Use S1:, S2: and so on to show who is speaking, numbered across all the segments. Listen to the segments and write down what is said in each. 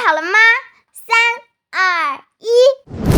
S1: 好了吗？3、2、1。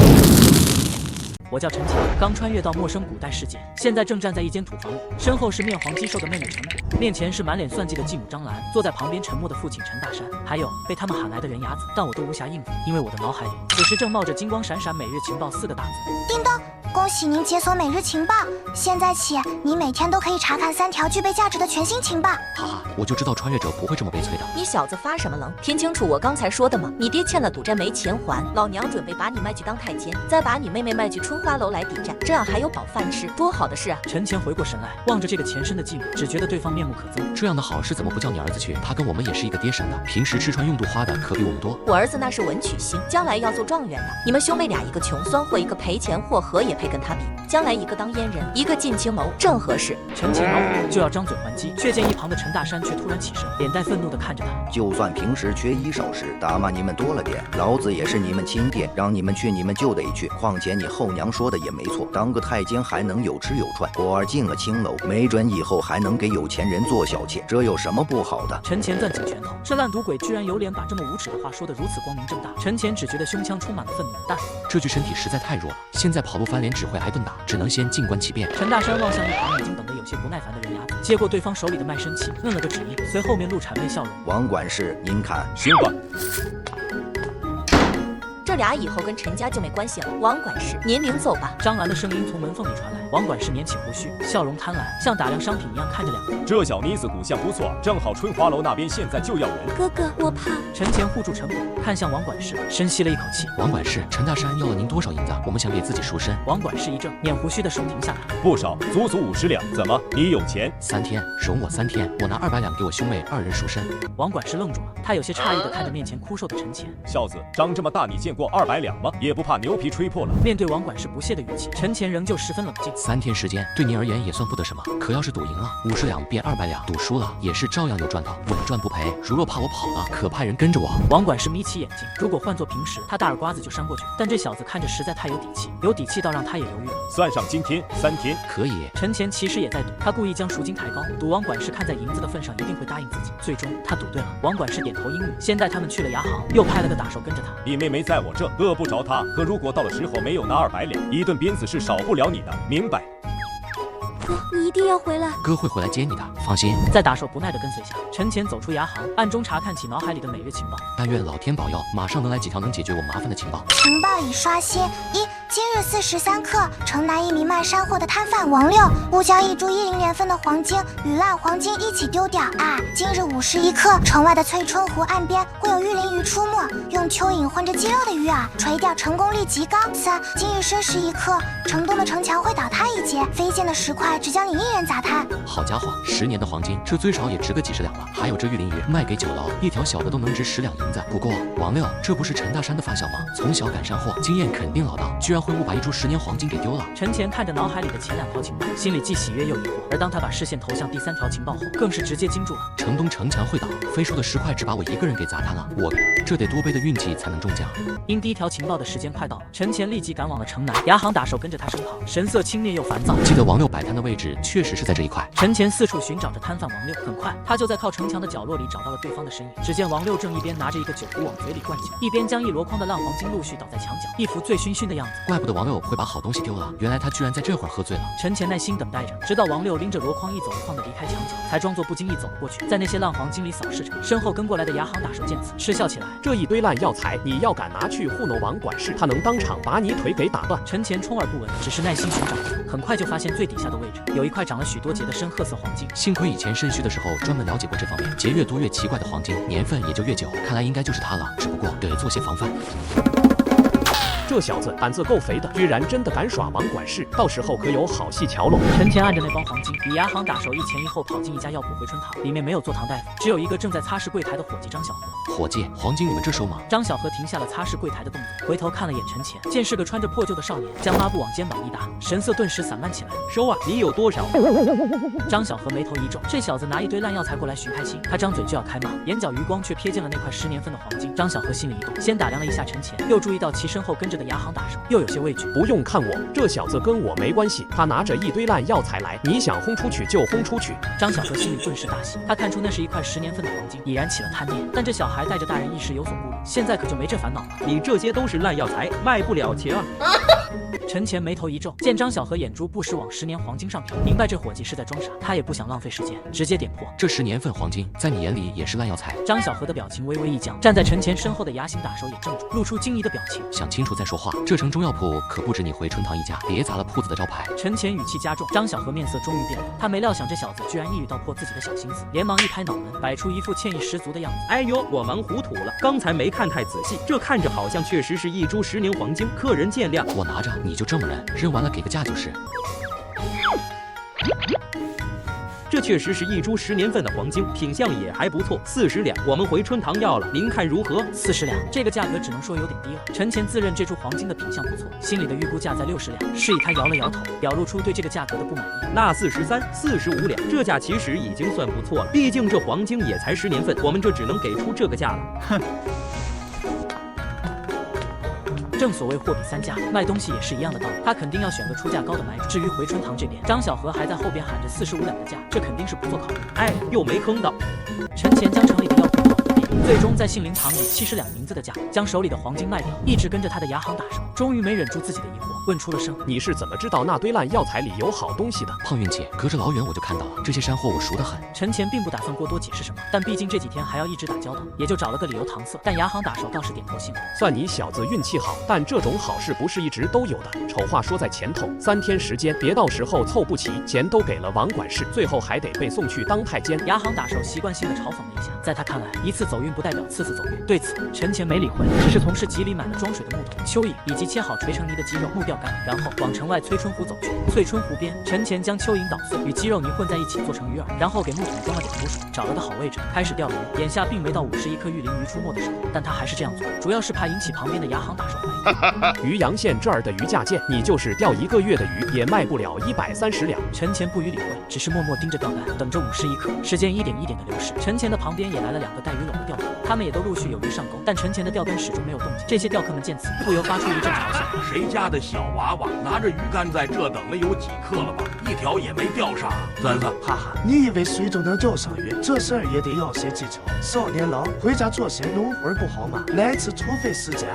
S2: 我叫陈乾，刚穿越到陌生古代世界，现在正站在一间土房里，身后是面黄肌瘦的妹妹陈果，面前是满脸算计的继母张兰，坐在旁边沉默的父亲陈大山，还有被他们喊来的人牙子，但我都无暇应付，因为我的脑海里此时正冒着金光闪闪每日情报4个大字。
S3: 叮咚，恭喜您解锁每日情报，现在起你每天都可以查看3条具备价值的全新情报。
S4: 哈哈，我就知道穿越者不会这么悲催的。
S5: 你小子发什么愣？听清楚我刚才说的吗？你爹欠了赌债没钱还，老娘准备把你卖去当太监，再把你妹妹卖去春花楼来抵债，这样还有饱饭吃，多好的事啊！
S2: 陈乾回过神来，望着这个前身的继母，只觉得对方面目可憎。
S4: 这样的好事怎么不叫你儿子去？他跟我们也是一个爹生的，平时吃穿用度花的可比我们多。
S5: 我儿子那是文曲星，将来要做状元的。你们兄妹俩一个穷酸货，一个赔钱货，何也配跟他比？将来一个当阉人，一个进青楼，正合适。
S2: 陈乾恼火就要张嘴还击，却见一旁的陈大山却突然起身，脸带愤怒地看着他。
S6: 就算平时缺衣少食，打骂你们多了点，老子也是你们亲爹，让你们去你们就得去。况且你后娘说的也没错，当个太监还能有吃有穿，偶尔进了青楼，没准以后还能给有钱人做小妾，这有什么不好的？
S2: 陈乾攥紧拳头，这烂赌鬼居然有脸把这么无耻的话说得如此光明正大。陈乾只觉得胸腔充满了愤怒，但
S4: 这具身体实在太弱了，现在跑路翻脸只会挨顿打，只能先静观其变。
S2: 陈大山望向一旁已经等得有些不耐烦的人牙子，接过对方手里的卖身契，摁了个指令，随后面露谄媚笑容。
S6: 王管事，您看，
S7: 行吧。
S5: 这俩以后跟陈家就没关系了。王管事，您领走吧。
S2: 张兰的声音从门缝里传来，王管事捻起胡须，笑容贪婪，像打量商品一样看着两人。
S7: 这小妮子骨相不错，正好春华楼那边现在就要人。
S5: 哥哥，我怕。
S2: 陈乾护住陈果，看向王管事，深吸了一口气。
S4: 王管事，陈大山要了您多少银子？我们想给自己赎身。
S2: 王管事一怔，捻胡须的手停下来。
S7: 不少，足足50两。怎么，你有钱
S4: ？3天，容我3天，我拿200两给我兄妹2人赎身。
S2: 王管事愣住了，他有些诧异地看着面前枯瘦的陈乾。
S7: 小子，长这么大你见过200两吗？也不怕牛皮吹破了。
S2: 面对王管事不屑的语气，陈乾仍旧十分冷静。
S4: 3天时间对您而言也算不得什么，可要是赌赢了50两变200两，赌输了也是照样有赚头，稳赚不赔。如若怕我跑了，可派人跟着我。
S2: 王管事眯起眼睛，如果换做平时，他大耳瓜子就扇过去，但这小子看着实在太有底气，有底气到让他也犹豫了。
S7: 算上今天3天，
S4: 可以。
S2: 陈乾其实也在赌，他故意将赎金抬高，赌王管事看在银子的份上一定会答应自己。最终他赌对了，王管事点头应允，先带他们去了牙行，又派了个打手跟着他。
S7: 你妹妹在我这饿不着她，可如果到了时候没有拿200两，一顿鞭子是少不了你的，明白？
S5: 哥，你一定要回来。
S4: 哥会回来接你的，放心。
S2: 在打手不耐的跟随下，陈乾走出牙行，暗中查看起脑海里的每日情报。
S4: 但愿老天保佑，马上能来几条能解决我麻烦的情报。
S3: 情报已刷新。今日4时3刻，城南一名卖山货的摊贩王六误将1株10年份的黄金与烂黄金一起丢掉。今日5时1刻，城外的翠春湖岸边会有玉鳞鱼出没，用蚯蚓混着鸡肉的鱼饵垂钓成功率极高。今日申时1刻，城东的城墙会倒塌一截，飞溅的石块只将你一人砸塌。
S4: 好家伙，10年的黄金，这最少也值个几十两了。还有这玉鳞鱼，卖给酒楼一条小的都能值10两银子。不过王六，这不是陈大山的发小吗？从小赶上货，经验肯定老道，居然会误把1株10年黄金给丢了。
S2: 陈乾看着脑海里的前2条情报，心里既喜悦又疑惑。而当他把视线投向第3条情报后，更是直接惊住了。
S4: 城东城墙会倒，飞出的石块只把我一个人给砸塌了。我这得多杯的运气才能中奖。
S2: 因第1条情报的时间快到了，陈乾立即赶往了城南。牙行打手跟着他身旁，神色轻蔑又烦躁。
S4: 记得王六摆摊的位置确实是在这一块。
S2: 陈乾四处寻找着摊贩王六，很快他就在靠城墙的角落里找到了对方的身影。只见王六正一边拿着一个酒壶往嘴里灌酒，一边将一箩筐的烂黄金陆续倒在墙角，一副醉醺醺的样子。
S4: 怪不得王六会把好东西丢了，原来他居然在这会儿喝醉了。
S2: 陈乾耐心等待着，直到王六拎着箩筐一走一晃的离开墙角，才装作不经意走了过去，在那些烂黄金里扫视着。身后跟过来的牙行打手见此，嗤笑起来：
S8: 这一堆烂药材，你要敢拿去糊弄王管事，他能当场把你腿给打断。
S2: 陈乾充耳不闻，只是耐心寻找着，很快就发现最底下的位置有一块长了许多节的深褐色黄金。
S4: 幸亏以前肾虚的时候专门了解过这方面，节越多越奇怪的黄金，年份也就越久，看来应该就是它了，只不过得做些防范。
S8: 这小子胆子够肥的，居然真的敢耍王管事，到时候可有好戏瞧喽！
S2: 陈乾按着那包黄金，与牙行打手一前一后跑进一家药铺回春堂，里面没有坐堂大夫，只有一个正在擦拭柜台的伙计张小河。
S4: 伙计，黄金你们这收吗？
S2: 张小河停下了擦拭柜台的动作，回头看了眼陈乾，见是个穿着破旧的少年，将抹布往肩膀一搭，神色顿时散漫起来。
S8: 收啊，你有多少？
S2: 张小河眉头一皱，这小子拿一堆烂药材过来寻开心，他张嘴就要开骂，眼角余光却瞥见了那块10年份的黄金。张小河心里一动，先打量了一下陈乾，又注意到其身后跟着的的牙行打手又有些畏惧。
S8: 不用看我，这小子跟我没关系，他拿着一堆烂药材来，你想轰出去就轰出去。
S2: 张小河心里顿时大喜，他看出那是一块10年份的黄金，已然起了贪念。但这小孩带着大人一时有所顾虑，现在可就没这烦恼了。
S1: 你这些都是烂药材，卖不了钱啊！
S2: 陈前眉头一皱，见张小河眼珠不时往10年黄金上瞟，明白这伙计是在装傻，他也不想浪费时间，直接点破。
S4: 这10年份黄金，在你眼里也是烂药材？
S2: 张小河的表情微微一僵，站在陈前身后的牙行打手也怔住，露出惊疑的表情。
S4: 想清楚再说话，这城中药铺可不止你回春堂一家，别砸了铺子的招牌。
S2: 陈前语气加重，张小河面色终于变了，他没料想这小子居然一语道破自己的小心思，连忙一拍脑门，摆出一副歉意十足的样子。
S1: 哎呦，我忙糊涂了，刚才没看太仔细，这看着好像确实是一株10年黄金，客人见谅。
S4: 我拿着，你就这么认完了给个价就是。
S1: 这确实是一株10年份的黄金，品相也还不错，40两，我们回春堂要了，您看如何
S2: ？40两，这个价格只能说有点低了。陈前自认这株黄金的品相不错，心里的预估价在60两，示意他摇了摇头，表露出对这个价格的不满意。
S1: 那43、45两，这价其实已经算不错了，毕竟这黄金也才10年份，我们这只能给出这个价了。哼。
S2: 正所谓货比三家，卖东西也是一样的道理，他肯定要选个出价高的买主。至于回春堂这边，张小河还在后边喊着45两的价，这肯定是不做考虑。
S1: 哎，又没坑到。
S2: 陈前将城里的药铺搞定，最终在杏林堂以70两银子的价将手里的黄金卖掉。一直跟着他的牙行打手终于没忍住自己的疑惑，问出了声：“
S8: 你是怎么知道那堆烂药材里有好东西的？”
S4: 碰运气，隔着老远我就看到了，这些山货我熟得很。
S2: 陈前并不打算过多解释什么，但毕竟这几天还要一直打交道，也就找了个理由搪塞。但牙行打手倒是点头信了。
S8: 算你小子运气好，但这种好事不是一直都有的。丑话说在前头，3天时间，别到时候凑不齐，钱都给了王管事，最后还得被送去当太监。
S2: 牙行打手习惯性的嘲讽了一下，在他看来，一次走运不代表次次走运。对此，陈前没理会，只是从市集里买了装水的木桶、蚯蚓以及切好锤成泥的鸡肉、木钓竿，然后往城外翠春湖走去。翠春湖边，陈前将蚯蚓捣碎，与鸡肉泥混在一起做成鱼饵，然后给木桶装了点土水，找了个好位置开始钓鱼。眼下并没到51颗玉鳞鱼出没的时候，但他还是这样做，主要是怕引起旁边的牙行打手怀
S8: 疑。渔阳县这儿的鱼价贱，你就是钓1个月的鱼也卖不了130两。
S2: 陈前不予理会，只是默默盯着钓竿，等着51颗。时间一点一点的流逝，陈前的旁边也来了2个带鱼篓的钓客，他们也都陆续有鱼上钩，但陈前的钓竿始终没有动静。这些钓客们见此，不由发出一阵嘲笑：
S9: 谁家的小娃娃拿着鱼竿在这等了有几刻了吧？一条也没钓上。孙子，
S10: 哈哈，你以为水中能钓上鱼，这事儿也得要些技巧。少年郎，回家做些农活不好吗？来次除非时间。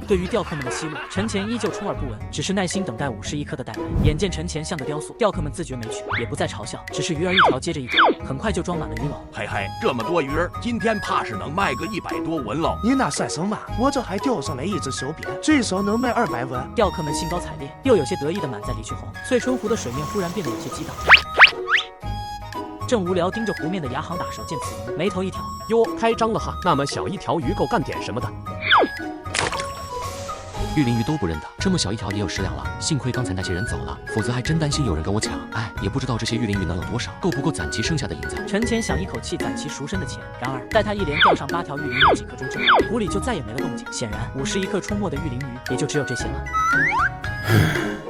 S2: 对于钓客们的奚落，陈前依旧充耳不闻，只是耐心等待51颗的带来。眼见陈前像个雕塑，钓客们自觉没趣，也不再嘲笑，只是鱼儿一条接着一条，很快就装满了鱼篓。
S9: 嘿嘿，这么多鱼儿，今天怕是能卖个100多文喽。
S10: 你那算什么？我这还钓上来一只小鳖，最少能卖200文。
S2: 钓客们兴高采烈，又有些得意的满载离去后，翠春湖的水面忽然变得有些激荡。正无聊盯着湖面的牙行打手见此一幕，眉头一挑：
S8: 哟，开张了哈！那么小一条鱼够干点什么的？
S4: 玉鳞鱼都不认得，这么小一条也有10两了。幸亏刚才那些人走了，否则还真担心有人跟我抢。哎，也不知道这些玉鳞鱼能有多少，够不够攒齐剩下的银子。
S2: 陈前想一口气攒齐赎身的钱，然而待他一连钓上8条玉鳞鱼几刻钟之后，湖里就再也没了动静。显然，51颗出没的玉鳞鱼也就只有这些了。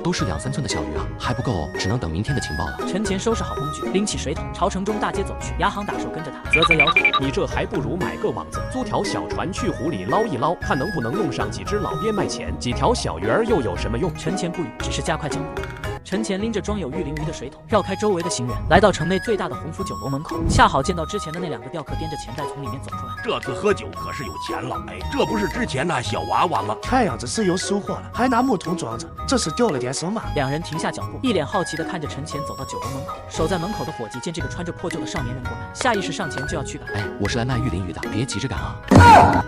S4: 都是2、3寸的小鱼啊，还不够，只能等明天的情报了。
S2: 陈前收拾好工具，拎起水桶朝城中大街走去。牙行打手跟着他，啧啧摇头：
S8: 你这还不如买个网子，租条小船去湖里捞一捞，看能不能弄上几只老鳖卖钱。几条小鱼儿又有什么用？
S2: 陈前不语，只是加快脚步。陈前拎着装有玉鳞鱼的水桶，绕开周围的行人，来到城内最大的鸿福酒楼门口，恰好见到之前的那2个钓客掂着钱袋从里面走出来。
S9: 这次喝酒可是有钱了，哎，这不是之前那小娃娃吗？
S10: 看样子是有收获了，还拿木桶装着，这是钓了点什么
S2: ？2人停下脚步，一脸好奇地看着陈前走到酒楼门口。守在门口的伙计见这个穿着破旧的少年人过来，下意识上前就要驱赶。
S4: 哎，我是来卖玉鳞鱼的，别急着赶啊！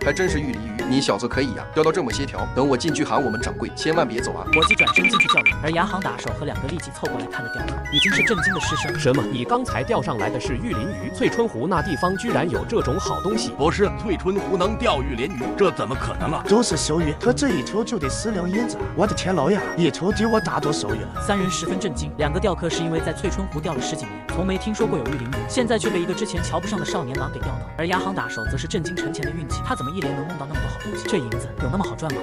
S11: 还真是玉鳞鱼，你小子可以呀，钓到这么些条。等我进去喊我们掌柜，千万别走啊！
S2: 伙计转身进去叫人，而牙行打手和2个立即凑过来看的钓客已经是震惊的失声。
S8: 什么？你刚才钓上来的是玉鳞鱼？翠春湖那地方居然有这种好东西？
S9: 不是，翠春湖能钓玉鳞鱼，这怎么可能啊？
S10: 都是小鱼，可这一条就得10两银子。我的天老爷，一条抵我大多少鱼了
S2: ？3人十分震惊，2个钓客是因为在翠春湖钓了10几年，从没听说过有玉鳞鱼，现在却被一个之前瞧不上的少年郎给钓到。而牙行打手则是震惊陈前的运气，他怎么一连能弄到那么多好东西？这银子有那么好赚吗？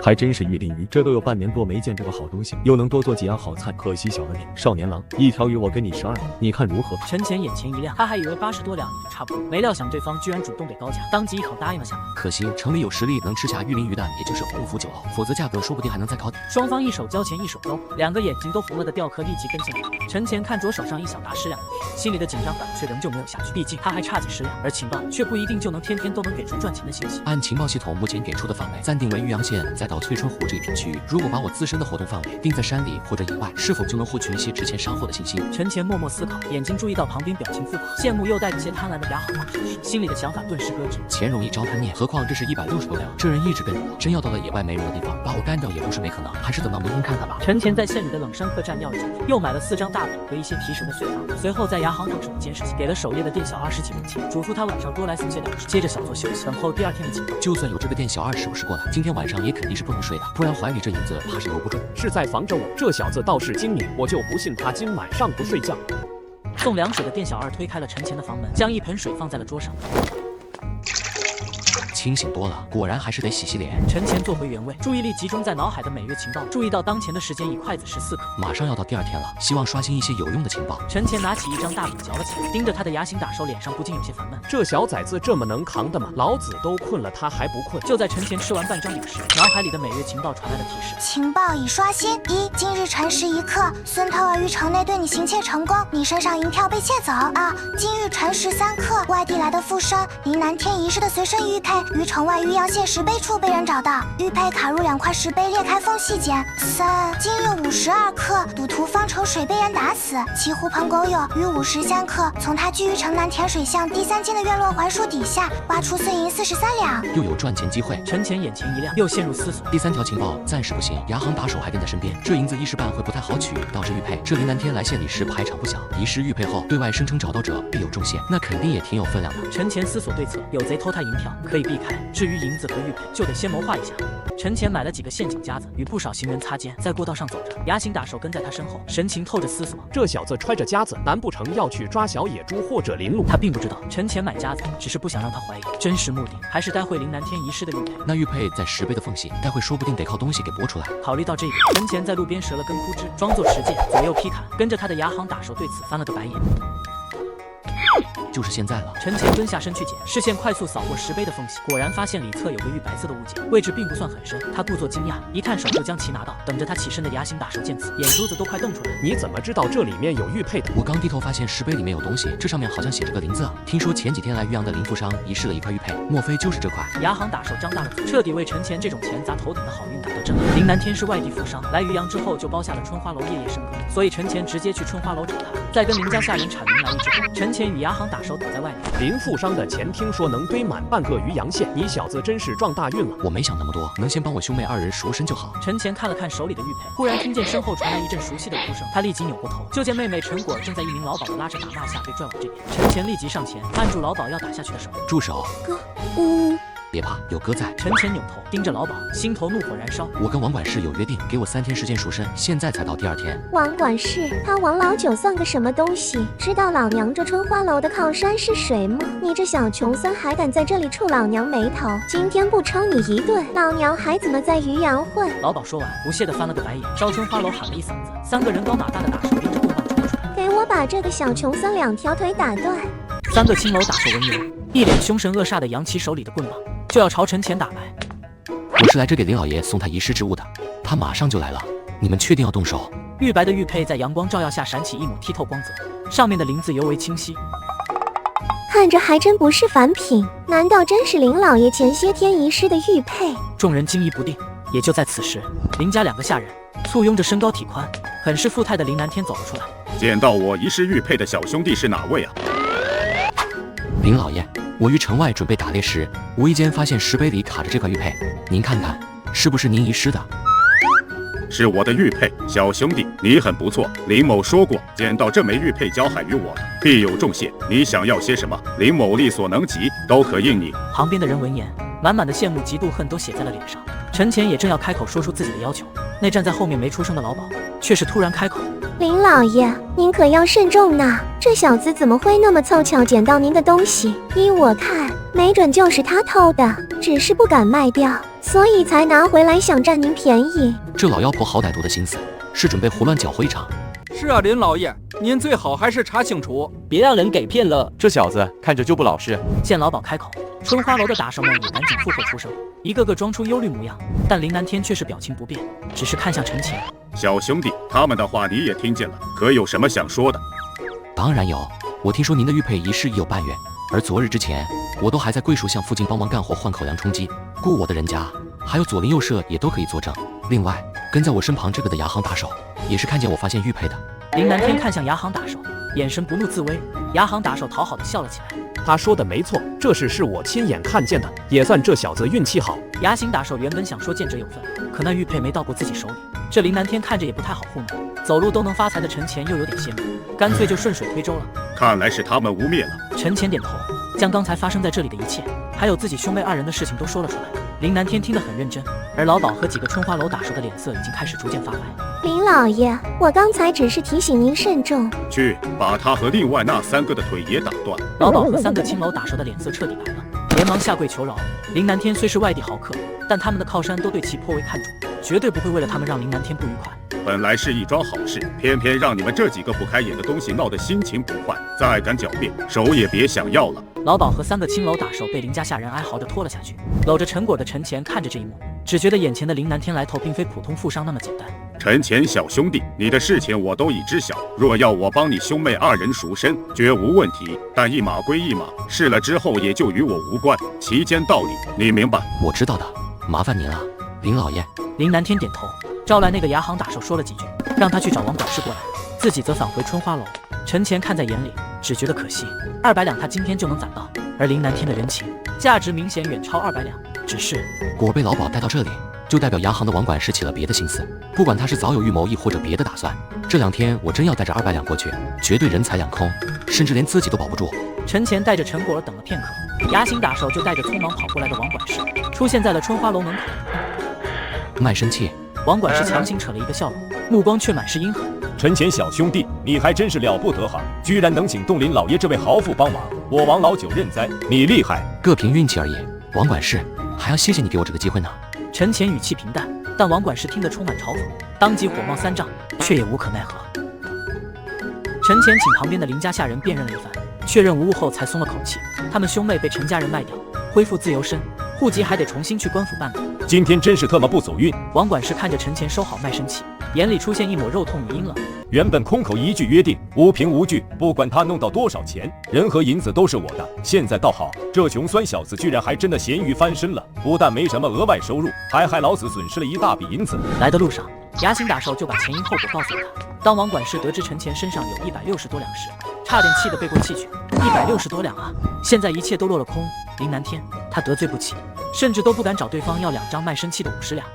S12: 还真是玉林鱼，这都有半年多没见这个好东西，又能多做几样好菜，可惜小了点。少年郎，一条鱼我给你12两，你看如何？
S2: 陈钱眼前一亮，他还以为80多两已经差不多，没料想对方居然主动给高价，当即一口答应了下来。
S4: 可惜城里有实力能吃下玉林鱼的，也就是洪福酒楼，否则价格说不定还能再高点。
S2: 双方一手交钱一手兜，两个眼睛都红了的钓客立即跟进来。陈钱看着手上1小沓10两的鱼，心里的紧张感却仍旧没有下去，毕竟他还差几10两，而情报却不一定就能天天都能给出赚钱的信息。
S4: 按情报系统目前给出的范围，暂定为渔阳县再到翠春湖这一片区域。如果把我自身的活动范围定在山里或者野外，是否就能获取一些值钱商货的信息？
S2: 陈钱默默思考，眼睛注意到旁边表情富寡、羡慕又带着些贪婪的雅好大婶，心里的想法顿时搁置。
S4: 钱容易招贪念，何况这是160多两，这人一直跟着我，真要到了野外没人的地方，把我干掉也不是没可能，还是等到明天看看吧。
S2: 陈钱在县里的冷山客栈尿了几天，又买了4张大本和一些提神的碎糖，随后在牙行放手的监视器给了守夜的店小20几文钱，嘱咐他晚上多来送些粮食，接着小坐休息，等候第2天的情报。
S4: 就算有这个店小20守时过来，今天晚上也肯定是不能睡的，不然怀里这银子怕是留不住。
S8: 是在防着我，这小子倒是精明，我就不信他今晚上不睡觉。
S2: 送粮水的店小二推开了陈钱的房门，将一盆水放在了桌上。
S4: 清醒多了，果然还是得洗洗脸。
S2: 陈钱坐回原位，注意力集中在脑海的每月情报，注意到当前的时间已快子14刻，
S4: 马上要到第2天了，希望刷新一些有用的情报。
S2: 陈钱拿起一张大饼嚼了起来，盯着他的牙形打手，脸上不禁有些烦闷。
S8: 这小崽子这么能扛的吗？老子都困了，他还不困？
S2: 就在陈钱吃完半张饼时，脑海里的每月情报传来了提示：
S3: 情报已刷新。1. 今日辰时1刻，孙涛儿于城内对你行窃成功，你身上银票被窃走。2. 今日辰时3刻，外地来的富商林南天遗失的随身玉佩于城外渔阳县石碑处被人找到，玉佩卡入2块石碑裂开缝隙间。3. 今日午时2刻，赌徒方成水被人打死，其狐朋狗友于午时3刻从他居于城南甜水巷第3间的院落槐树底下挖出碎银43两，
S4: 又有赚钱机会。
S2: 陈钱眼前一亮，又陷入思索。
S4: 第3条情报暂时不行，牙行打手还跟在身边，这银子一时半会不太好取。倒是玉佩，这林南天来县里时排场不小，遗失玉佩后对外声称找到者必有重谢，那肯定也挺有分量的。
S2: 陈钱思索对策，有贼偷他银票可以避开，至于银子和玉佩就得先谋划一下。陈钱买了几个陷阱夹子，与不少行人擦肩，在过道上走着，牙形打手跟在他身后，神情透着思索。
S8: 这小子揣着夹子，难不成要去抓小野猪或者林鹿？
S2: 他并不知道陈钱买夹子只是不想让他怀疑，真实目的还是待会林南天遗失的玉佩。
S4: 那玉佩在石碑的缝隙，待会说不定得靠东西给拨出来。
S2: 考虑到这一点，陈钱在路边折了根枯枝，装作持剑，左右劈砍，跟着他的牙行打手对此翻了个白眼。
S4: 就是现在了。
S2: 陈钱蹲下身去捡，视线快速扫过石碑的缝隙，果然发现里侧有个玉白色的物件，位置并不算很深。他故作惊讶，一探手就将其拿到。等着他起身的牙形打手见此，眼珠子都快瞪出来。
S8: 你怎么知道这里面有玉佩的？
S4: 我刚低头发现石碑里面有东西，这上面好像写着个林字啊。听说前几天来渔阳的林富商遗失了一块玉佩，莫非就是这块？
S2: 牙行打手张大了嘴，彻底为陈钱这种钱砸头顶的好运打到震撼。林南天是外地富商，来渔阳之后就包下了春花楼夜夜笙歌，所以陈钱直接去春花楼找他。在跟林家下人阐明来意之后，陈钱与牙行打手躲在外面。
S8: 林富商的钱听说能堆满半个渔阳县，你小子真是撞大运了。
S4: 我没想那么多，能先帮我兄妹2人赎身就好。
S2: 陈钱看了看手里的玉佩，忽然听见身后传来一阵熟悉的哭声，他立即扭过头，就见妹妹陈果正在一名老鸨的拉扯打骂下被拽往这边。陈钱立即上前按住老鸨要打下去的手，
S4: 住手！
S3: 哥，
S4: 别怕，有哥在。
S2: 陈钱扭头盯着老鸨，心头怒火燃烧。
S4: 我跟王管事有约定，给我3天时间赎身，现在才到第2天。
S13: 王管事，他王老九算个什么东西？知道老娘这春花楼的靠山是谁吗？你这小穷酸还敢在这里触老娘眉头？今天不抽你一顿，老娘还怎么在渔阳混？
S2: 老鸨说完，不屑地翻了个白眼，朝春花楼喊了一嗓子，3个人高马大的打手拎着棍棒冲了出来，
S13: 给我把这个小穷酸2条腿打断
S2: ！3个青楼打手闻言，一脸凶神恶煞地扬起手里的棍棒，就要朝陈钱打来。
S4: 我是来这给林老爷送他遗失之物的，他马上就来了，你们确定要动手？
S2: 玉白的玉佩在阳光照耀下闪起一抹剔透光泽，上面的林字尤为清晰，
S13: 看着还真不是凡品，难道真是林老爷前些天遗失的玉佩？
S2: 众人惊疑不定。也就在此时，林家2个下人簇拥着身高体宽、很是富态的林南天走了出来。
S7: 捡到我遗失玉佩的小兄弟是哪位啊？
S4: 林老爷，我于城外准备打猎时，无意间发现石碑里卡着这块玉佩，您看看是不是您遗失的？
S7: 是我的玉佩，小兄弟，你很不错。林某说过，捡到这枚玉佩交海于我，必有重谢。你想要些什么，林某力所能及，都可应你。
S2: 旁边的人闻言，满满的羡慕、嫉妒、恨都写在了脸上。陈钱也正要开口说出自己的要求，那站在后面没出声的老鸨却是突然开口：
S13: 林老爷，您可要慎重呐！这小子怎么会那么凑巧捡到您的东西？依我看，没准就是他偷的，只是不敢卖掉，所以才拿回来想占您便宜。
S4: 这老妖婆好歹毒的心思，是准备胡乱搅和一场。
S14: 是啊，林老爷，您最好还是查清楚，
S1: 别让人给骗了。
S15: 这小子看着就不老实。
S2: 见老鸨开口，春花楼的打手们也赶紧附和出声，一个个装出忧虑模样。但林南天却是表情不变，只是看向陈前。
S7: 小兄弟，他们的话你也听见了，可有什么想说的？
S4: 当然有，我听说您的玉佩遗失已有半月，而昨日之前，我都还在桂树巷附近帮忙干活换口粮充饥，故我的人家还有左邻右舍也都可以作证。另外，跟在我身旁这个的牙行打手，也是看见我发现玉佩的。
S2: 林南天看向牙行打手，眼神不怒自威。牙行打手讨好的笑了起来。
S8: 他说的没错，这事是我亲眼看见的，也算这小子运气好。
S2: 牙行打手原本想说见者有份，可那玉佩没到过自己手里，这林南天看着也不太好糊弄。走路都能发财的陈前又有点羡慕，干脆就顺水推舟了。
S7: 看来是他们污蔑了。
S2: 陈前点头，将刚才发生在这里的一切，还有自己兄妹二人的事情都说了出来。林南天听得很认真，而老鸨和几个春花楼打手的脸色已经开始逐渐发白。
S13: 林老爷，我刚才只是提醒您慎重。
S7: 去把他和另外那3个的腿也打断。
S2: 老鸨和3个青楼打手的脸色彻底白了，连忙下跪求饶。林南天虽是外地豪客，但他们的靠山都对其颇为看重，绝对不会为了他们让林南天不愉快。
S7: 本来是一桩好事，偏偏让你们这几个不开眼的东西闹得心情不坏，再敢狡辩，手也别想要了。
S2: 老鸨和3个青楼打手被林家下人哀嚎着拖了下去。搂着陈果的陈前看着这一幕，只觉得眼前的林南天来头并非普通富商那么简单。
S7: 陈前小兄弟，你的事情我都已知晓，若要我帮你兄妹2人赎身，绝无问题。但一码归一码，事了之后也就与我无关，其间道理你明白？
S4: 我知道的，麻烦您了，林老爷。
S2: 林南天点头，招来那个牙行打手说了几句，让他去找王管事过来，自己则返回春花楼。陈前看在眼里，只觉得可惜，200两他今天就能攒到，而林南天的人情价值明显远超200两。只是
S4: 果被老鸨带到这里，就代表牙行的王管事起了别的心思，不管他是早有预谋亦或者别的打算，这2天我真要带着200两过去，绝对人财两空，甚至连自己都保不住。
S2: 陈前带着陈果儿等了片刻，牙行打手就带着匆忙跑过来的王管事出现在了春花楼门口。
S4: 卖身契。
S2: 王管事强行扯了一个笑容，目光却满是阴狠。
S15: 陈前小兄弟，你还真是了不得哈，居然能请冻林老爷这位豪富帮忙，我王老九认栽，你厉害。
S4: 各凭运气而已，王管事还要谢谢你给我这个机会呢。
S2: 陈前语气平淡，但王管事听得充满嘲讽，当即火冒三丈，却也无可奈何。陈前请旁边的林家下人辨认了一番，确认无误后才松了口气。他们兄妹被陈家人卖掉，恢复自由身，户籍还得重新去官府办理。
S15: 今天真是特么不走运。
S2: 王管事看着陈前收好卖身契，眼里出现一抹肉痛语音了。
S15: 原本空口一句约定，无凭无据，不管他弄到多少钱，人和银子都是我的。现在倒好，这穷酸小子居然还真的咸鱼翻身了，不但没什么额外收入，还害老子损失了一大笔银子。
S2: 来的路上，牙行打手就把前因后果告诉了他。当王管事得知陈前身上有160多两时，差点气得背过气去。160多两啊！现在一切都落了空。林南天，他得罪不起，甚至都不敢找对方要2张卖身契的50两。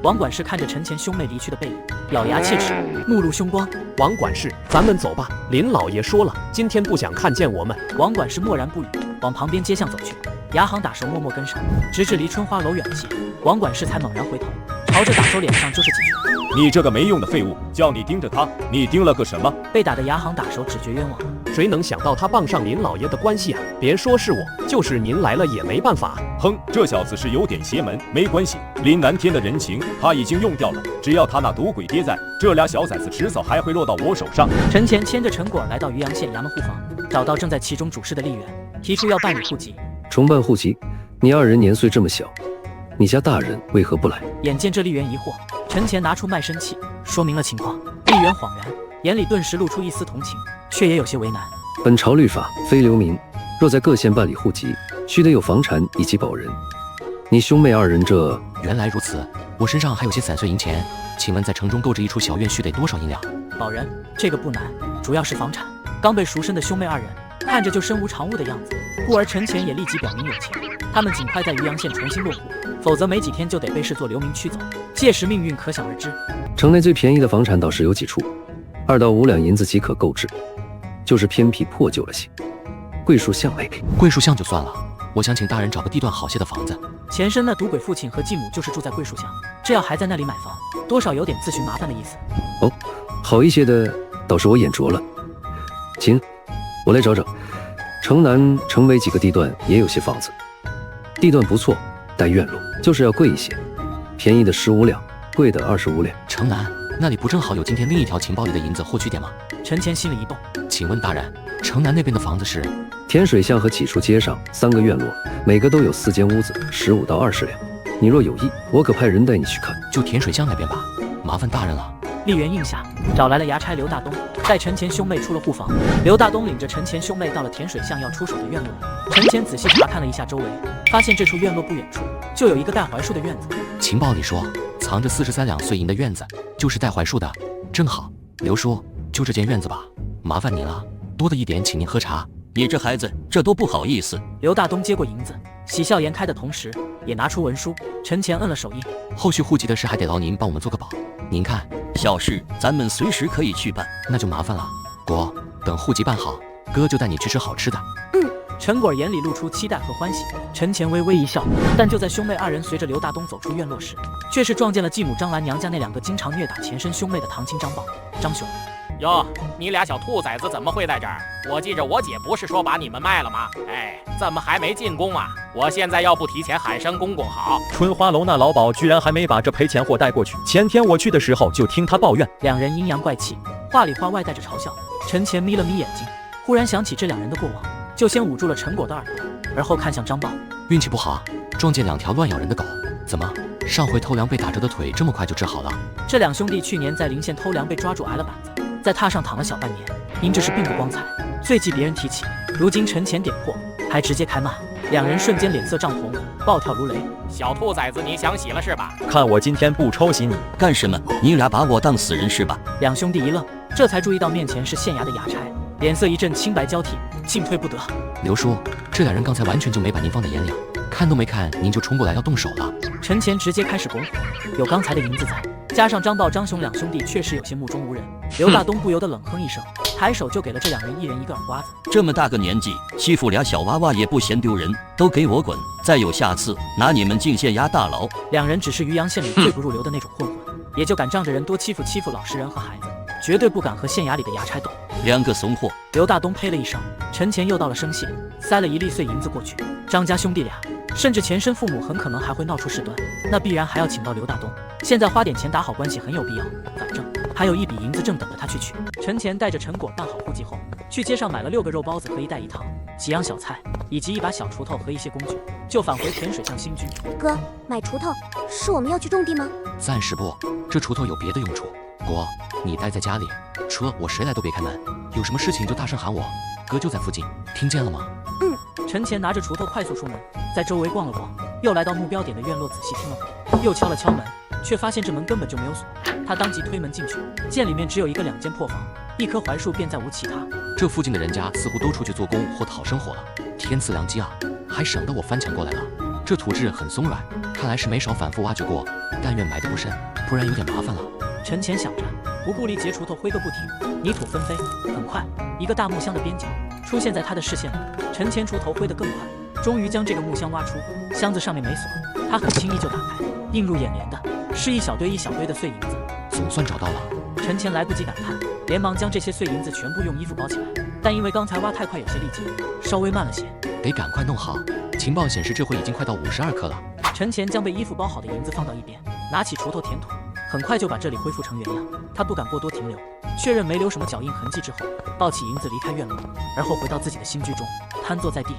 S2: 王管事看着陈前兄妹离去的背影，咬牙切齿，目露凶光。
S8: 王管事，咱们走吧。林老爷说了，今天不想看见我们。
S2: 王管事默然不语，往旁边街巷走去。牙行打手默默跟上，直至离春花楼远了些，王管事才猛然回头，朝着打手脸上就是几拳。
S15: 你这个没用的废物，叫你盯着他，你盯了个什么？
S2: 被打的牙行打手只觉冤枉。
S8: 谁能想到他傍上林老爷的关系啊？别说是我，就是您来了也没办法。
S15: 哼，这小子是有点邪门，没关系，林南天的人情他已经用掉了，只要他那赌鬼爹在，这俩小崽子迟早还会落到我手上。
S2: 陈前牵着陈果来到渔阳县衙门户房，找到正在其中主事的吏员，提出要办理户籍。
S16: 重办户籍？你2人年岁这么小，你家大人为何不来？
S2: 眼见这吏员疑惑，陈前拿出卖身契，说明了情况。吏员恍然，眼里顿时露出一丝同情，却也有些为难。
S16: 本朝律法，非流民若在各县办理户籍，须得有房产以及保人。你兄妹2人这……
S4: 原来如此，我身上还有些散碎银钱，请问在城中购置一处小院需得多少银两？
S2: 保人这个不难，主要是房产。刚被赎身的兄妹2人看着就身无长物的样子，故而陈前也立即表明有钱，他们尽快在渔阳县重新落户，否则没几天就得被视作流民驱走，届时命运可想而知。
S16: 城内最便宜的房产倒是有几处，2到5两银子即可购置，就是偏僻破旧了些。桂树巷未必。
S4: 桂树巷就算了，我想请大人找个地段好些的房子。
S2: 前身那赌鬼父亲和继母就是住在桂树巷，这要还在那里买房，多少有点自寻麻烦的意思。
S16: 哦，好一些的倒是我眼拙了。行，我来找找。城南、城尾几个地段也有些房子，地段不错，带院落，就是要贵一些，便宜的15两，贵的25两。
S4: 城南那里不正好有今天另一条情报里的银子获取点吗？
S2: 陈前心里一动，
S4: 请问大人，城南那边的房子是？
S16: 甜水巷和启树街上3个院落，每个都有4间屋子，15到20两。你若有意，我可派人带你去看。
S4: 就甜水巷那边吧，麻烦大人了。
S2: 丽媛应下，找来了衙差刘大东，带陈前兄妹出了户房。刘大东领着陈前兄妹到了甜水巷要出手的院落里。陈前仔细查看了一下周围，发现这处院落不远处就有一个带槐树的院子。
S4: 情报里说，藏着43两碎银的院子就是带槐树的，正好。刘叔，就这间院子吧，麻烦你了，多的一点请您喝茶。
S17: 你这孩子，这都不好意思。
S2: 刘大东接过银子，喜笑颜开的同时，也拿出文书。陈前摁了手印，
S4: 后续户籍的事还得劳您帮我们做个保。您看，
S17: 小事咱们随时可以去办。
S4: 那就麻烦了。果，等户籍办好，哥就带你去吃好吃的。
S2: 陈果眼里露出期待和欢喜。陈前微微一笑，但就在兄妹2人随着刘大东走出院落时，却是撞见了继母张兰娘家那2个经常虐打前身兄妹的堂亲张宝、张雄。
S18: 哟，你俩小兔崽子怎么会在这儿？我记着我姐不是说把你们卖了吗？哎，怎么还没进宫啊？我现在要不提前喊声公公好。
S19: 春花楼那老鸨居然还没把这赔钱货带过去，前天我去的时候就听他抱怨。
S2: 2人阴阳怪气，话里话外带着嘲笑。陈前眯了眯眼睛，忽然想起这2人的过往，就先捂住了陈果的耳朵，而后看向张豹。
S4: 运气不好啊，撞见2条乱咬人的狗。怎么，上回偷粮被打折的腿这么快就治好了？
S2: 这2兄弟去年在临县偷粮被抓住挨了板子，在榻上躺了小半年，因这事并不光彩，最忌别人提起。如今陈前点破，还直接开骂，2人瞬间脸色涨红，暴跳如雷。
S18: 小兔崽子，你想洗了是吧？
S19: 看我今天不抽洗你！
S17: 干什么？你俩把我当死人是吧
S2: ？2兄弟一愣，这才注意到面前是县衙的衙差，脸色一阵青白交替，进退不得。
S4: 刘叔，这2人刚才完全就没把您放在眼里，看都没看您就冲过来要动手了。
S2: 陈前直接开始拱火，有刚才的银子在，加上张豹、张雄2兄弟确实有些目中无人。刘大东不由得冷哼一声，抬手就给了这2人1人一个耳刮子。
S17: 这么大个年纪，欺负俩小娃娃也不嫌丢人，都给我滚！再有下次，拿你们进县衙大牢。
S2: 2人只是渔阳县里最不入流的那种混混，也就敢仗着人多欺负老实人和孩子，绝对不敢和县衙里的衙差斗。
S17: 2个怂货！
S2: 刘大东呸了一声，陈前又到了生谢，塞了1粒碎银子过去。张家兄弟俩，甚至前身父母很可能还会闹出事端，那必然还要请到刘大东。现在花点钱打好关系很有必要，反正还有一笔银子正等着他去取。陈前带着陈果办好户籍后，去街上买了6个肉包子和1袋饴糖、几样小菜，以及一把小锄头和一些工具，就返回甜水巷新居。
S13: 哥，买锄头是我们要去种地吗？
S4: 暂时不，这锄头有别的用处。果，你待在家里，车我谁来都别开门，有什么事情就大声喊我，哥就在附近，听见了吗？
S2: 陈前拿着锄头快速出门，在周围逛了逛，又来到目标点的院落仔细听了会，又敲了敲门，却发现这门根本就没有锁。他当即推门进去，见里面只有一个2间破房，1棵槐树便再无其他。
S4: 这附近的人家似乎都出去做工或讨生活了，天赐良机啊，还省得我翻墙过来了。这土质很松软，看来是没少反复挖掘过，但愿埋得不深，不然有点麻烦了。
S2: 陈前想着，不顾力截锄头挥个不停，泥土纷飞。很快，一个大木箱的边角出现在他的视线里。陈前锄头挥得更快，终于将这个木箱挖出。箱子上面没锁，他很轻易就打开，映入眼帘的是一小堆的碎银子。
S4: 总算找到了。
S2: 陈前来不及感叹，连忙将这些碎银子全部用衣服包起来，但因为刚才挖太快有些力气，稍微慢了些，
S4: 得赶快弄好。情报显示这回已经快到52克了。
S2: 陈前将被衣服包好的银子放到一边，拿起锄头填土，很快就把这里恢复成原样。他不敢过多停留，确认没留什么脚印痕迹之后，抱起银子离开院落，而后回到自己的新居中，瘫坐在地。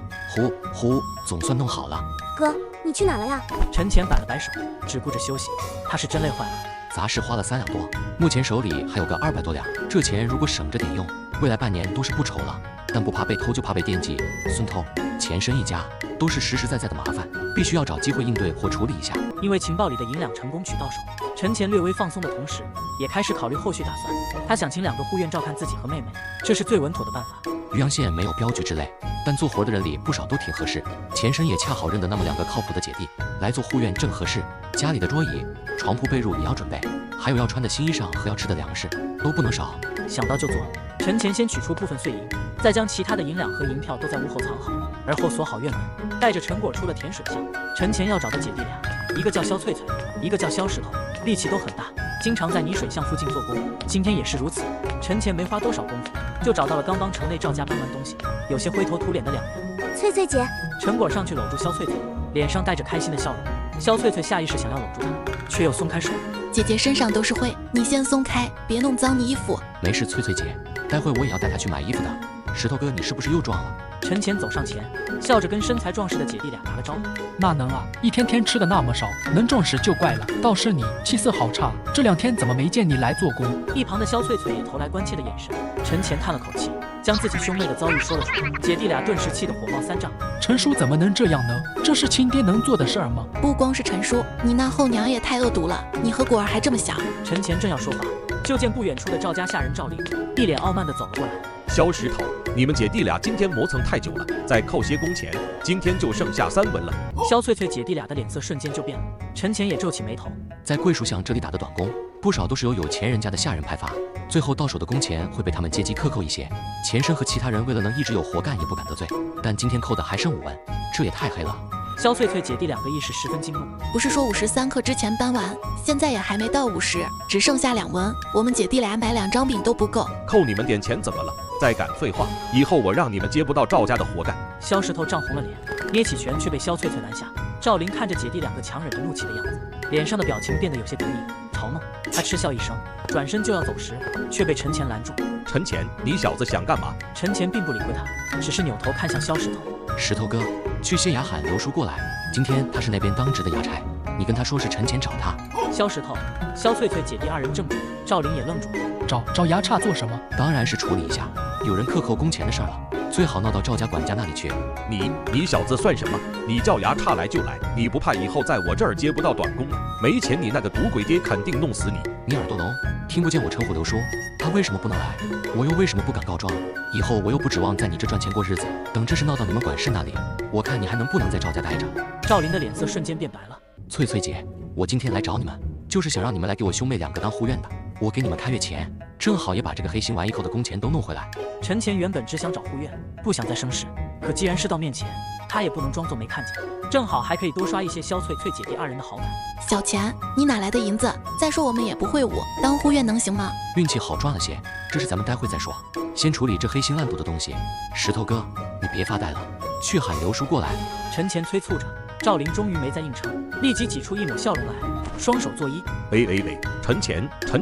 S4: 总算弄好了。
S13: 哥，你去哪了呀？
S2: 陈前摆了摆手，只顾着休息。他是真累坏了。
S4: 杂事花了3两多，目前手里还有个200多两，这钱如果省着点用，未来半年都是不愁了。但不怕被偷，就怕被惦记。孙偷、前身一家都是实实在在的麻烦，必须要找机会应对或处理一下。
S2: 因为情报里的银两成功取到手，陈前略微放松的同时，也开始考虑后续打算。他想请2个护院照看自己和妹妹，这是最稳妥的办法。
S4: 渔阳县没有镖局之类，但做活的人里不少都挺合适。前身也恰好认得那么2个靠谱的姐弟来做护院，正合适。家里的桌椅、床铺、被褥也要准备，还有要穿的新衣裳和要吃的粮食都不能少。
S2: 想到就做。陈前先取出部分碎银，再将其他的银两和银票都在屋后藏好，而后锁好院门，带着陈果出了甜水巷。陈前要找的姐弟俩，一个叫肖翠翠，一个叫肖石头，力气都很大，经常在泥水巷附近做工。今天也是如此。陈前没花多少功夫，就找到了刚帮城内赵家搬完东西，有些灰头土脸的两人。
S13: 翠翠姐，
S2: 陈果上去搂住萧翠翠，脸上带着开心的笑容。萧翠翠下意识想要搂住她，却又松开手。
S20: 姐姐身上都是灰，你先松开，别弄脏衣服。
S4: 没事，翠翠姐，待会我也要带她去买衣服的。石头哥，你是不是又撞了？
S2: 陈前走上前，笑着跟身材壮实的姐弟俩打了招呼。
S21: 那能啊，一天天吃的那么少，能壮实就怪了。倒是你气色好差，这2天怎么没见你来做工？
S2: 一旁的萧翠翠也投来关切的眼神。陈前叹了口气，将自己兄妹的遭遇说了出来。姐弟俩顿时气得火冒三丈。
S21: 陈叔怎么能这样呢？这是亲爹能做的事儿吗？
S20: 不光是陈叔，你那后娘也太恶毒了。你和果儿还这么想？
S2: 陈前正要说话，就见不远处的赵家下人赵林一脸傲慢地走了过来。
S22: 萧石头，你们姐弟俩今天磨蹭太久了，再扣些工钱，今天就剩下3文了。
S2: 萧翠翠姐弟俩的脸色瞬间就变了，陈前也皱起眉头。
S4: 在桂树巷这里打的短工，不少都是由有钱人家的下人派发，最后到手的工钱会被他们借机克扣一些。钱生和其他人为了能一直有活干，也不敢得罪，但今天扣的还剩5文，这也太黑了。
S2: 萧翠翠姐弟两个一时十分惊怒。
S20: 不是说53克之前搬完，现在也还没到50，只剩下2文，我们姐弟俩买2张饼都不够。
S22: 扣你们点钱怎么了？再敢废话，以后我让你们接不到赵家的活干。
S2: 萧石头涨红了脸，捏起拳却被萧翠翠拦下。赵林看着姐弟两个强忍着怒气的样子，脸上的表情变得有些得意嘲弄。他嗤笑一声，转身就要走时，却被陈前拦住。
S22: 陈前，你小子想干嘛？
S2: 陈前并不理会他，只是扭头看向萧石头。
S4: 石头哥，去县衙喊刘叔过来，今天他是那边当值的衙差，你跟他说是陈前找他。
S2: 萧石头、萧翠翠姐弟2人怔住，赵林也愣住了。
S21: 找衙差做什么？
S4: 当然是处理一下有人克扣工钱的事儿了，最好闹到赵家管家那里去。
S22: 你小子算什么？你叫衙差来就来，你不怕以后在我这儿接不到短工？没钱你那个赌鬼爹肯定弄死你！
S4: 你耳朵聋，听不见我称呼刘叔，他为什么不能来？我又为什么不敢告状？以后我又不指望在你这赚钱过日子，等这事闹到你们管事那里，我看你还能不能在赵家待着？
S2: 赵林的脸色瞬间变白了。
S4: 翠翠姐，我今天来找你们，就是想让你们来给我兄妹2个当护院的，我给你们开月钱，正好也把这个黑心玩意扣的工钱都弄回来。
S2: 陈前原本只想找护院，不想再生事，可既然事到面前，他也不能装作没看见，正好还可以多刷一些萧翠翠姐弟2人的好感。
S20: 小钱，你哪来的银子？再说我们也不会武，当护院能行吗？
S4: 运气好赚了些，这事咱们待会再说，先处理这黑心烂赌的东西。石头哥，你别发呆了，去喊刘叔过来。
S2: 陈前催促着，赵林终于没再硬撑，立即挤出一抹笑容来，双手作揖。
S22: 喂，陈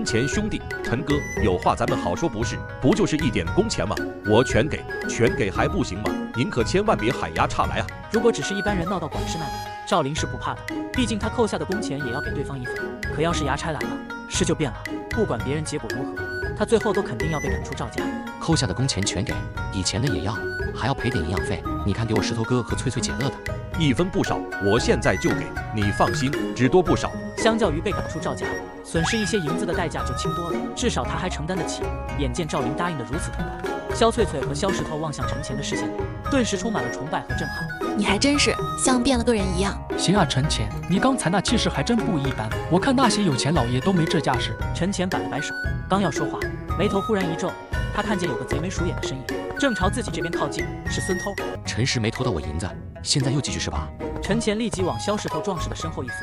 S22: 前兄弟，陈哥，有话咱们好说，不就是一点工钱吗？我全给还不行吗？您可千万别喊衙差来啊！
S2: 如果只是一般人闹到管事那里，赵林是不怕的，毕竟他扣下的工钱也要给对方1分。可要是衙差来了，事就变了，不管别人结果如何，他最后都肯定要被赶出赵家。
S4: 扣下的工钱全给，以前的也要，还要赔点营养费。你看给我石头哥和翠翠姐乐的
S22: ，1分不少，我现在就给你放心，只多不少。
S2: 相较于被赶出赵家，损失一些银子的代价就轻多了，至少他还承担得起。眼见赵林答应得如此痛快，萧翠翠和萧石头望向陈前的视线里，顿时充满了崇拜和震撼。
S20: 你还真是像变了个人一样。
S21: 行啊，陈前，你刚才那气势还真不一般，我看那些有钱老爷都没这架势。
S2: 陈前摆了摆手，刚要说话，眉头忽然一皱，他看见有个贼眉鼠眼的身影正朝自己这边靠近，是孙偷。
S4: 陈氏没偷到我银子，现在又继续是吧？
S2: 陈前立即往萧石头壮实的身后一缩，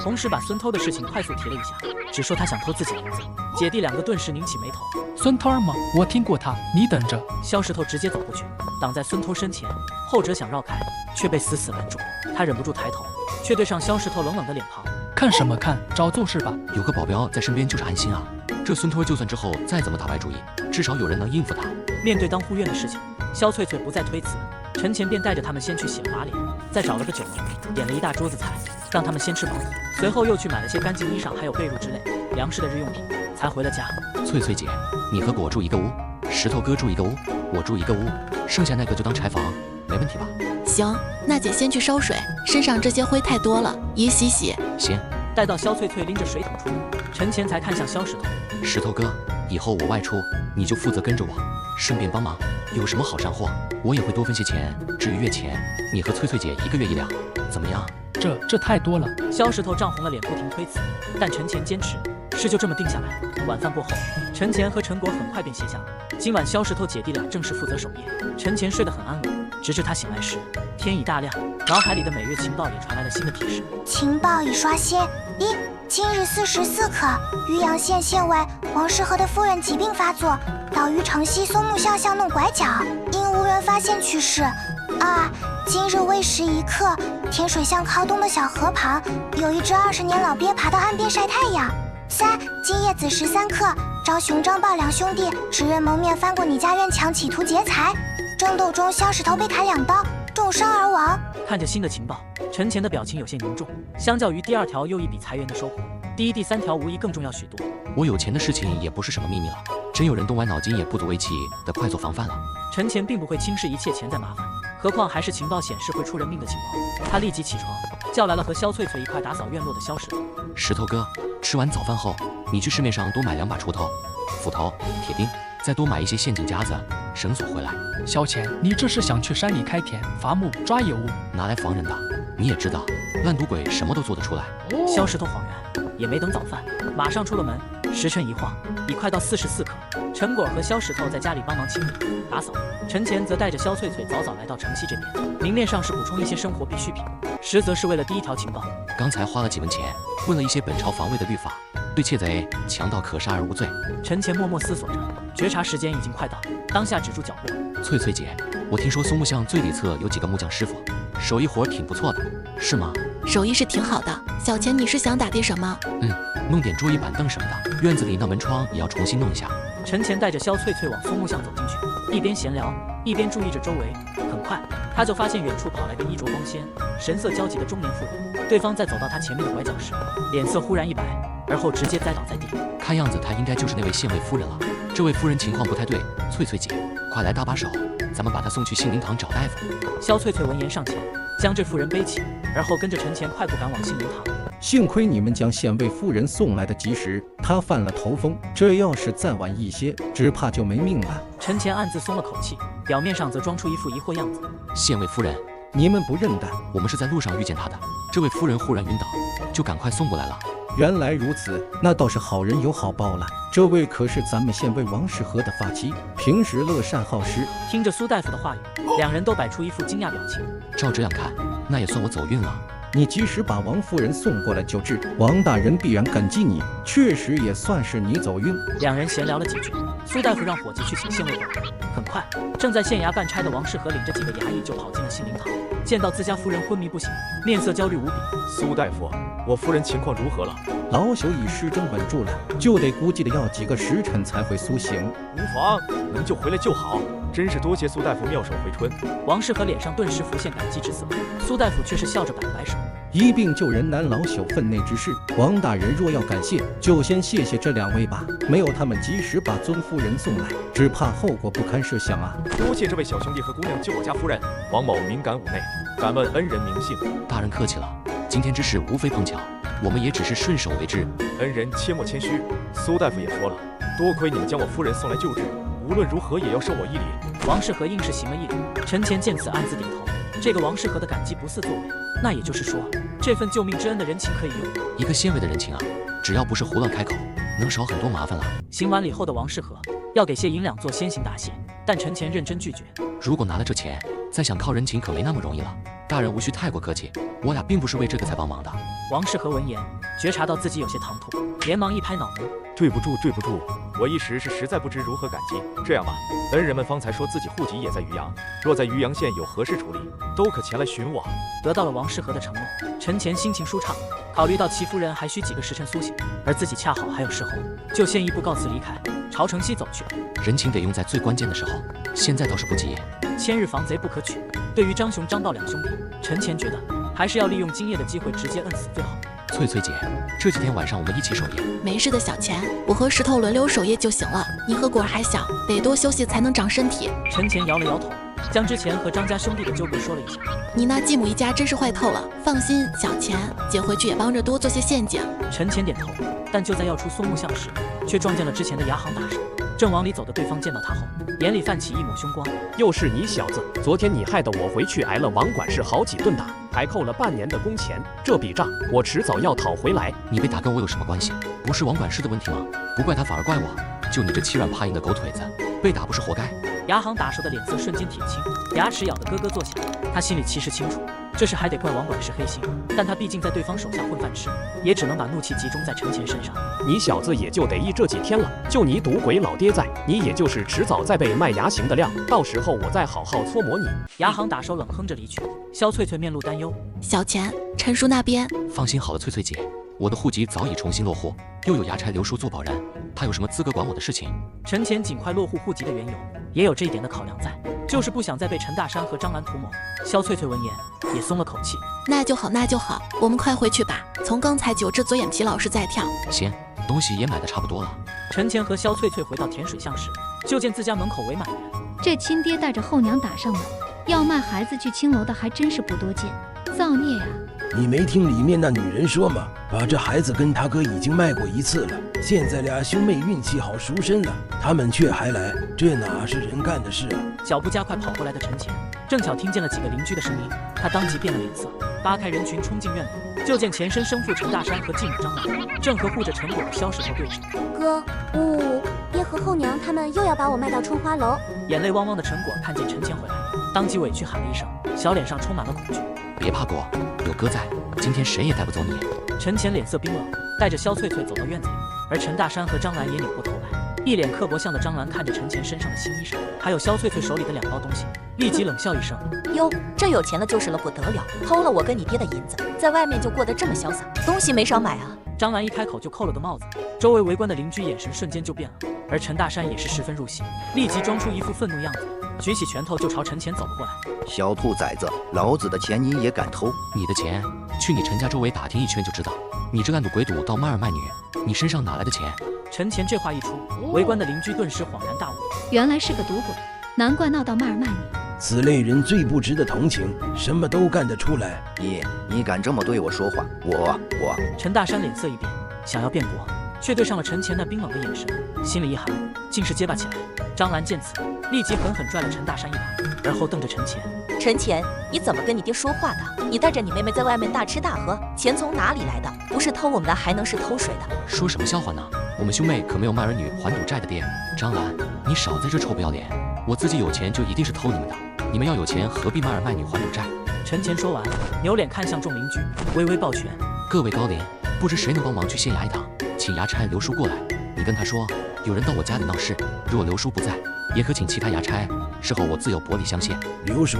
S2: 同时把孙偷的事情快速提了一下，只说他想偷自己银子。姐弟2个顿时拧起眉头。
S21: 孙偷吗？我听过他，你等着。
S2: 萧石头直接走过去，挡在孙偷身前，后者想绕开，却被死死拦住。他忍不住抬头，却对上萧石头冷冷的脸庞。
S21: 看什么看？找揍是吧？
S4: 有个保镖在身边就是安心啊。这孙偷就算之后再怎么打歪主意，至少有人能应付他。
S2: 面对当护院的事情，萧翠翠不再推辞，陈前便带着他们先去洗了把脸，再找了个酒楼，点了一大桌子菜，让他们先吃饱，随后又去买了些干净衣裳还有被褥之类粮食的日用品，才回了家。
S4: 翠翠姐，你和果住一个屋，石头哥住一个屋，我住一个屋，剩下那个就当柴房，没问题吧？
S20: 行，那姐先去烧水，身上这些灰太多了，也洗洗。
S4: 行。
S2: 待到萧翠翠拎着水桶出门，陈前才看向萧石头。
S4: 石头哥，以后我外出，你就负责跟着我，顺便帮忙。有什么好上货，我也会多分些钱。至于月钱，你和翠翠姐1个月1两，怎么样？
S21: 这太多了。
S2: 萧石头涨红了脸，不停推辞，但陈前坚持，事就这么定下来。晚饭过后，陈前和陈果很快便歇下了。今晚萧石头姐弟俩正式负责守夜，陈前睡得很安稳，直至他醒来时，天已大亮，脑海里的每月情报也传来了新的提示。
S3: 情报已刷新，1今日4时4刻，渔阳县县尉王世和的夫人疾病发作，岛屿城西松木巷巷弄拐角，因无人发现去世。2. 今日未时1刻，天水巷靠东的小河旁，有一只20年老鳖爬到岸边晒太阳。3. 今夜子时3刻，张雄、张豹两兄弟指认蒙面翻过你家院墙，企图劫财，争斗中肖石头被砍2刀，重伤而亡。
S2: 看着新的情报，陈前的表情有些凝重。相较于第2条又一笔裁员的收获，第1、第3条无疑更重要许多。
S4: 我有钱的事情也不是什么秘密了，真有人动歪脑筋也不足为奇的快做防范了。
S2: 陈前并不会轻视一切潜在麻烦，何况还是情报显示会出人命的情报。他立即起床，叫来了和肖翠翠一块打扫院落的肖石头。
S4: 石头哥，吃完早饭后，你去市面上多买2把锄头、斧头、铁钉，再多买一些陷阱夹子、绳索回来。
S21: 小钱，你这是想去山里开田、伐木、抓野物，
S4: 拿来防人的。你也知道，烂赌鬼什么都做得出来。
S2: 肖石头恍然，也没等早饭，马上出了门。时辰一晃，已快到4时4刻。陈果和肖石头在家里帮忙清理打扫，陈前则带着肖翠翠早早来到城西这边，明面上是补充一些生活必需品，实则是为了第1条情报。
S4: 刚才花了几文钱，问了一些本朝防卫的律法，对窃贼、强盗可杀而无罪。
S2: 陈前默默思索着，觉察时间已经快到，当下止住脚步。
S4: 翠翠姐，我听说松木巷最里侧有几个木匠师傅，手艺活挺不错的，是吗？
S20: 手艺是挺好的。小钱，你是想打的什么？
S4: 弄点桌椅板凳什么的，院子里那门窗也要重新弄一下。
S2: 陈前带着肖翠翠往松木巷走进去，一边闲聊，一边注意着周围。很快，他就发现远处跑来个衣着光鲜、神色焦急的中年妇人。对方在走到他前面的拐角时，脸色忽然一白，而后直接栽倒在地。
S4: 看样子他应该就是那位县尉夫人了。这位夫人情况不太对，翠翠姐，快来搭把手，咱们把她送去杏林堂找大夫。
S2: 肖翠翠闻言上前，将这妇人背起，而后跟着陈前快步赶往杏林堂。
S5: 幸亏你们将县尉夫人送来的及时，她犯了头风，这要是再晚一些，只怕就没命了。
S2: 陈前暗自松了口气，表面上则装出一副疑惑样子。
S4: 县尉夫人，
S5: 你们不认得？
S4: 我们是在路上遇见她的。这位夫人忽然晕倒，就赶快送过来了。
S5: 原来如此，那倒是好人有好报了。这位可是咱们县尉王世和的发妻，平时乐善好施。
S2: 听着苏大夫的话语，两人都摆出一副惊讶表情。
S4: 照这样看，那也算我走运了。
S5: 你及时把王夫人送过来救治，王大人必然感激你，确实也算是你走运。
S2: 两人闲聊了几句，苏大夫让伙计去请县尉过来。很快，正在县衙办差的王世和领着几个衙役就跑进了杏林堂，见到自家夫人昏迷不醒，面色焦虑无比。
S19: 苏大夫，我夫人情况如何了？
S5: 老朽已失症稳住了，就得估计的要几个时辰才会苏醒。
S19: 无妨，能救回来就好。真是多谢苏大夫妙手回春。
S2: 王世和脸上顿时浮现感激之色，苏大夫却是笑着摆了摆手。
S5: 一病救人难，老朽分内之事。王大人若要感谢，就先谢谢这2位吧。没有他们及时把尊夫人送来，只怕后果不堪设想啊！
S19: 多谢这位小兄弟和姑娘救我家夫人。王某敏感妩内，敢问恩人名姓？
S4: 大人客气了，今天之事无非碰巧，我们也只是顺手为之。
S19: 恩人切莫谦虚。苏大夫也说了，多亏你们将我夫人送来救治，无论如何也要受我一礼。
S2: 王世和硬是行了一礼，陈前见此暗自点头。这个王世和的感激不似作为，那也就是说，这份救命之恩的人情可以用。
S4: 一个县尉的人情啊，只要不是胡乱开口，能少很多麻烦了。
S2: 行完礼后的王世和要给些银两做先行答谢，但陈前认真拒绝。
S4: 如果拿了这钱，再想靠人情可没那么容易了。大人无需太过客气，我俩并不是为这个才帮忙的。
S2: 王世和闻言，觉察到自己有些唐突，连忙一拍脑门：
S19: 对不住，对不住，我一时是实在不知如何感激。这样吧，恩人们方才说自己户籍也在渔阳，若在渔阳县有何事处理，都可前来寻我。
S2: 得到了王世和的承诺，陈前心情舒畅。考虑到其夫人还需几个时辰苏醒，而自己恰好还有事后，就先一步告辞离开，朝城西走去。
S4: 人情得用在最关键的时候，现在倒是不急。
S2: 千日防贼不可取。对于张雄、张豹两兄弟，陈前觉得还是要利用今夜的机会直接摁死最好。
S4: 翠翠姐，这几天晚上我们一起守夜。
S20: 没事的，小钱，我和石头轮流守夜就行了。你和果儿还小，得多休息才能长身体。
S2: 陈前摇了摇头，将之前和张家兄弟的纠葛说了一下。
S20: 你那继母一家真是坏透了。放心，小钱，姐回去也帮着多做些陷阱。
S2: 陈前点头，但就在要出松木巷时，却撞见了之前的牙行大婶。正往里走的对方见到他后，眼里泛起一抹凶光。
S8: 又是你小子！昨天你害得我回去挨了王管事好几顿打，还扣了半年的工钱，这笔账我迟早要讨回来。
S4: 你被打跟我有什么关系？不是王管事的问题吗？不怪他反而怪我，就你这欺软怕硬的狗腿子，被打不是活该。
S2: 牙行打手的脸色瞬间铁青，牙齿咬得咯咯作响。他心里其实清楚，这事还得怪王管事黑心，但他毕竟在对方手下混饭吃，也只能把怒气集中在陈前身上。
S8: 你小子也就得意这几天了，就你赌鬼老爹在，你也就是迟早再被卖牙行的料，到时候我再好好搓磨你。
S2: 牙行打手冷哼着离去，肖翠翠面露担忧。
S20: 小钱，陈叔那边
S4: 放心好了，翠翠姐，我的户籍早已重新落户，又有牙差刘叔做保人，他有什么资格管我的事情？
S2: 陈前尽快落户户籍的缘由，也有这一点的考量在，就是不想再被陈大山和张兰图谋。肖翠翠闻言也松了口气。
S20: 那就好，那就好，我们快回去吧。从刚才9只嘴眼皮老是在跳。
S4: 行，东西也买的差不多了。
S2: 陈前和肖翠翠回到甜水巷时，就见自家门口围满人。
S6: 这亲爹带着后娘打上门，要卖孩子去青楼的还真是不多见，造孽啊！
S11: 你没听里面那女人说吗？把这孩子跟他哥已经卖过1次了，现在俩兄妹运气好赎身了，他们却还来，这哪是人干的事啊！
S2: 脚步加快跑过来的陈前，正巧听见了几个邻居的声音，他当即变了脸色，扒开人群冲进院里，就见前身生父陈大山和继母张兰正和护着陈果的肖石头对峙。
S13: 哥，爹和后娘他们又要把我卖到春花楼。
S2: 眼泪汪汪的陈果看见陈前回来，当即委屈喊了一声，小脸上充满了恐惧。
S4: 别怕果，有哥在，今天谁也带不走你。
S2: 陈前脸色冰冷，带着肖翠翠走到院子里，而陈大山和张兰也扭过头来，一脸刻薄相的张兰看着陈前身上的新衣裳，还有肖翠翠手里的2包东西，立即冷笑一声：
S23: 哟，这有钱的就是了不得了，偷了我跟你爹的银子，在外面就过得这么潇洒，东西没少买啊！
S2: 张兰一开口就扣了个帽子，周围围观的邻居眼神瞬间就变了，而陈大山也是十分入戏，立即装出一副愤怒样子，举起拳头就朝陈前走了过来。
S24: 小兔崽子，老子的钱你也敢偷？
S4: 你的钱，去你陈家周围打听一圈就知道。你这烂赌鬼赌到卖儿卖女，你身上哪来的钱？
S2: 陈前这话一出，围观的邻居顿时恍然大悟，
S6: 原来是个赌鬼，难怪闹到卖儿卖女。
S11: 此类人最不值得同情，什么都干得出来。
S24: 你敢这么对我说话？我……
S2: 陈大山脸色一变，想要辩驳，却对上了陈前那冰冷的眼神，心里一寒，竟是结巴起来。张兰见此，立即狠狠拽了陈大山一把，而后瞪着陈前：
S23: 陈前，你怎么跟你爹说话的？你带着你妹妹在外面大吃大喝，钱从哪里来的？不是偷我们的，还能是偷谁的？
S4: 说什么笑话呢？我们兄妹可没有卖儿女还赌债的爹。张兰，你少在这臭不要脸！我自己有钱就一定是偷你们的，你们要有钱何必卖儿卖女还赌债？
S2: 陈前说完，扭脸看向众邻居，微微抱拳：
S4: 各位高邻，不知谁能帮忙去县衙一趟，请衙差刘叔过来。你跟他说，有人到我家里闹事，若刘叔不在，也可请其他衙差，事后我自有薄礼相谢。
S11: 刘叔，